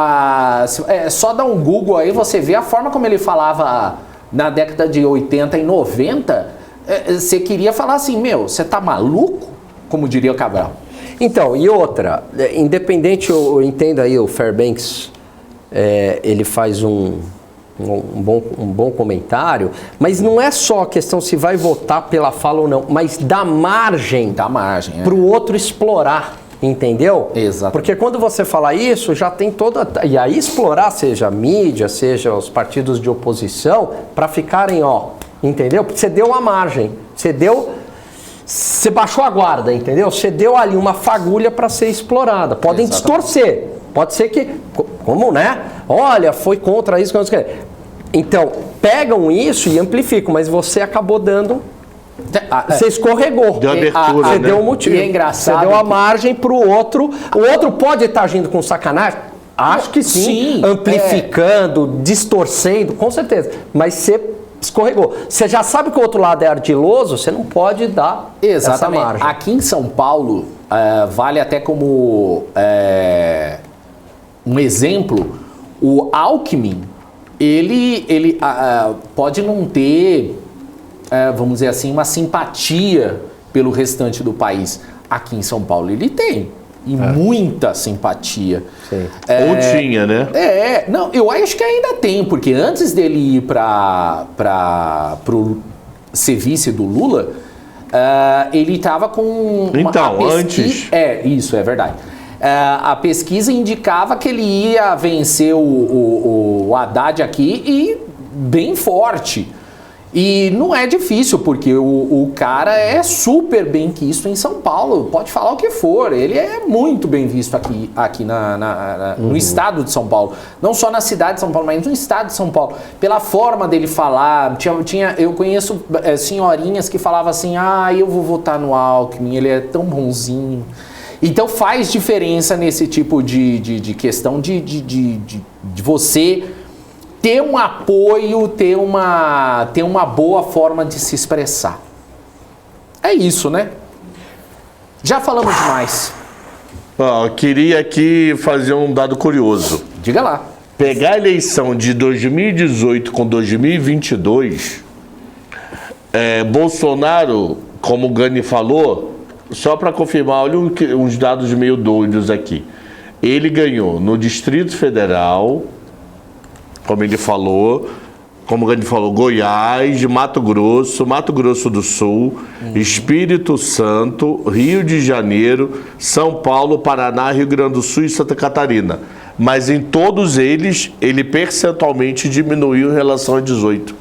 só dar um Google aí, você vê a forma como ele falava na década de 80 e 90, você queria falar assim, você tá maluco? Como diria o Cabral. Então, e outra, independente, eu entendo aí o Fairbanks, ele faz um bom comentário, mas não é só a questão se vai votar pela fala ou não, mas dá margem para o outro explorar, entendeu? Exato. Porque quando você fala isso, já tem toda... E aí explorar, seja a mídia, seja os partidos de oposição, para ficarem, entendeu? Porque você deu a margem, você baixou a guarda, entendeu? Você deu ali uma fagulha para ser explorada. Podem distorcer. Pode ser que, como, né? Olha, foi contra isso. Então, pegam isso e amplificam, mas você acabou dando... Você escorregou. Deu abertura, você deu um motivo. E é engraçado você deu a margem para o outro. O outro pode estar agindo com sacanagem? Acho que sim. Amplificando, distorcendo, com certeza. Mas você escorregou. Você já sabe que o outro lado é ardiloso, você não pode dar essa margem. Aqui em São Paulo, vale até como um exemplo, o Alckmin, ele pode não ter, vamos dizer assim, uma simpatia pelo restante do país. Aqui em São Paulo ele tem. E muita simpatia. Ou tinha, né? Não, eu acho que ainda tem, porque antes dele ir pro ser vice do Lula, ele estava com antes. Isso é verdade. A pesquisa indicava que ele ia vencer o Haddad aqui e bem forte. E não é difícil, porque o cara é super bem quisto em São Paulo. Pode falar o que for, ele é muito bem visto aqui no estado de São Paulo. Não só na cidade de São Paulo, mas no estado de São Paulo. Pela forma dele falar, eu conheço senhorinhas que falavam assim, eu vou votar no Alckmin, ele é tão bonzinho. Então faz diferença nesse tipo de questão de você... ter um apoio, ter uma boa forma de se expressar. É isso, né? Já falamos demais. Eu queria aqui fazer um dado curioso. Diga lá. Pegar a eleição de 2018 com 2022, Bolsonaro, como o Gani falou, só para confirmar, olha uns dados meio doidos aqui. Ele ganhou no Distrito Federal, como ele falou, como o Gani falou, Goiás, Mato Grosso do Sul, Espírito Santo, Rio de Janeiro, São Paulo, Paraná, Rio Grande do Sul e Santa Catarina. Mas em todos eles, ele percentualmente diminuiu em relação a 18.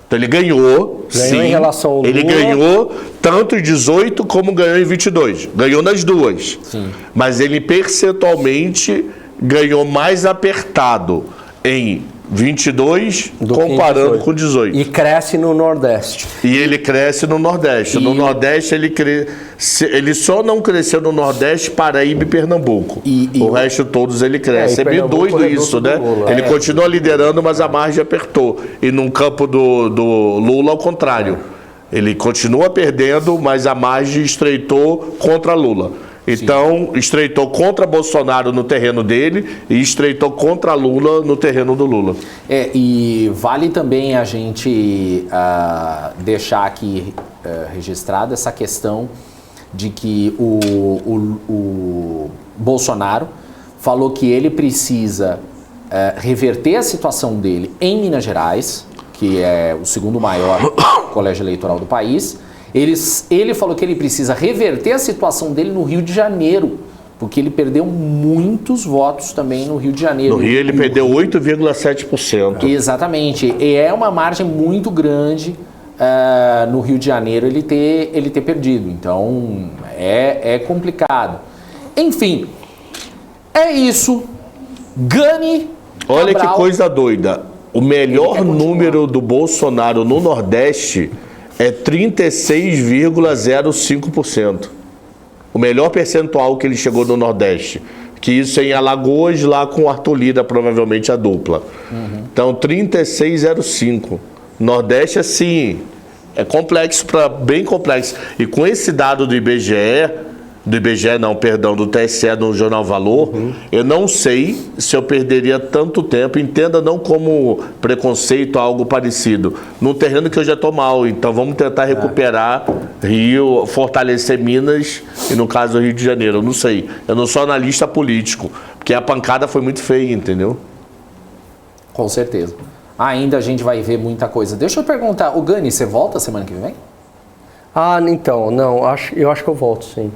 Então ele ganhou sim, em relação ao ele Lula. ganhou tanto em 18 como ganhou em 22. Ganhou nas duas. Sim. Mas ele percentualmente ganhou mais apertado em 22 comparando com 18. E cresce no Nordeste. E ele cresce no Nordeste. No Nordeste ele só não cresceu no Nordeste, Paraíba e Pernambuco. O resto todos ele cresce. É meio doido isso, né? Ele continua liderando, mas a margem apertou. E no campo do Lula, ao contrário. Ele continua perdendo, mas a margem estreitou contra Lula. Então, estreitou contra Bolsonaro no terreno dele e estreitou contra Lula no terreno do Lula. E vale também a gente deixar aqui registrado essa questão de que o Bolsonaro falou que ele precisa reverter a situação dele em Minas Gerais, que é o segundo maior colégio eleitoral do país. Ele falou que ele precisa reverter a situação dele no Rio de Janeiro, porque ele perdeu muitos votos também no Rio de Janeiro. No Rio ele perdeu 8,7%. Exatamente. E é uma margem muito grande no Rio de Janeiro ele ter perdido. Então é complicado. Enfim, é isso. Gani Cabral. Olha que coisa doida. O melhor número do Bolsonaro no Nordeste é 36,05%. O melhor percentual que ele chegou no Nordeste. Que isso é em Alagoas, lá com o Arthur Lira, provavelmente a dupla. Então, 36,05%. Nordeste, assim, é complexo, bem complexo. E com esse dado do do TSE, no Jornal Valor, eu não sei se eu perderia tanto tempo, entenda não como preconceito, algo parecido, num terreno que eu já estou mal, então vamos tentar recuperar Rio, fortalecer Minas e no caso Rio de Janeiro, eu não sei, eu não sou analista político, porque a pancada foi muito feia, entendeu? Com certeza. Ainda a gente vai ver muita coisa. Deixa eu perguntar, o Gani, você volta semana que vem? Então, não, eu acho que eu volto, sim.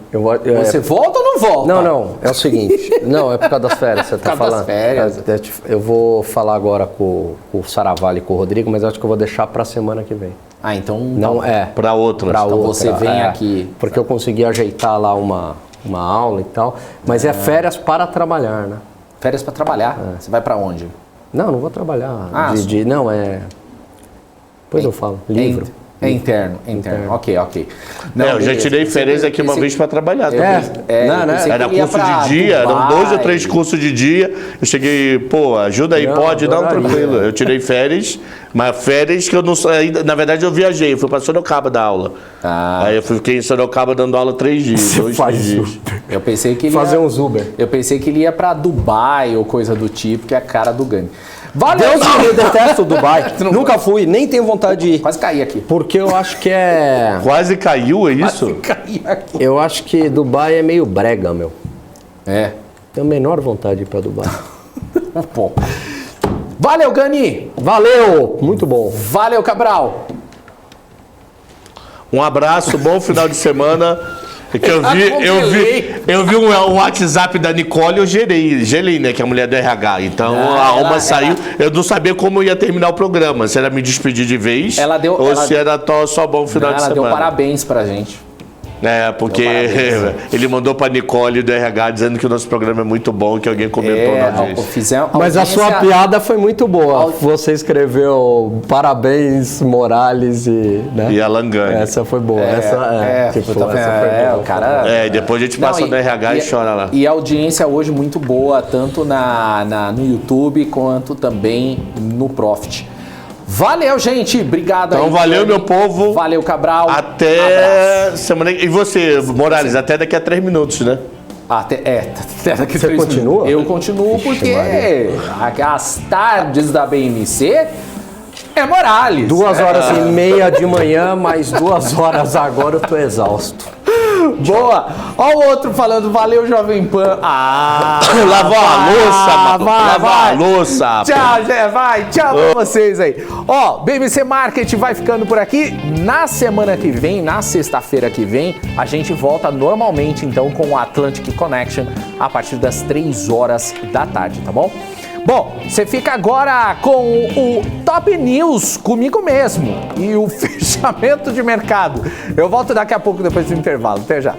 Você volta ou não volta? Não, é o seguinte, não, é por causa das férias, você tá falando. Por causa das férias. Eu vou falar agora com o Saravalli e com o Rodrigo, mas eu acho que eu vou deixar pra semana que vem. Então... Não, Pra outra. Então você vem aqui. Porque eu consegui ajeitar lá uma aula e tal, mas é férias para trabalhar, né? Férias para trabalhar? Você vai pra onde? Não vou trabalhar. Depois eu falo, livro. É interno. Ok. Não, eu já tirei férias aqui uma vez para trabalhar também. Era curso de dia, eram 2 ou 3 cursos de dia. Eu cheguei, ajuda aí, pode? Não, tranquilo. Eu tirei férias, mas férias que eu não saí. Na verdade, eu viajei, fui para Sorocaba dar aula. Aí eu fiquei em Sorocaba dando aula 3 dias, 2 dias. Eu pensei que ele fazer uns Uber. Eu pensei que ele ia para Dubai ou coisa do tipo, que é a cara do Gani. Valeu, eu detesto Dubai. Nunca fui, nem tenho vontade de ir. Quase caí aqui. Porque eu acho que é... Quase caiu, é isso? Quase caí aqui. Eu acho que Dubai é meio brega, meu. Tenho a menor vontade de ir pra Dubai. Bom. Valeu, Gani. Valeu, muito bom. Valeu, Cabral. Um abraço, bom final de semana. Que eu vi um WhatsApp da Nicole, eu gelei, né, que é a mulher do RH. Então a alma saiu. Eu não sabia como ia terminar o programa, se era me despedir de vez se era só bom final de semana. Ela deu parabéns pra gente. Porque ele mandou pra Nicole do RH dizendo que o nosso programa é muito bom, que alguém comentou na audiência. Mas a sua piada foi muito boa. Você escreveu parabéns, Morales e Alan Gani. Essa foi boa. O cara... depois a gente passa no RH e chora lá. E a audiência hoje muito boa, tanto no YouTube quanto também no Profit. Valeu, gente. Obrigado. Então, valeu, meu povo. Valeu, Cabral. Até semana. E você, Morales, até daqui a 3 minutos, né? Até daqui a 3 minutos. Você continua? Eu continuo porque as tardes da BMC é Morales. 2h30 de manhã, mais 2 horas agora eu tô exausto. Boa. Ó o outro falando, valeu, Jovem Pan. Lavou a louça, mano. Lavou a louça. Tchau, Zé, vai. Tchau pra vocês aí. Ó, BMC Market vai ficando por aqui. Na semana que vem, na sexta-feira que vem, a gente volta normalmente, então, com o Atlantic Connection a partir das 3 horas da tarde, tá bom? Bom, você fica agora com o Top News comigo mesmo e o fechamento de mercado. Eu volto daqui a pouco depois do intervalo. Até já.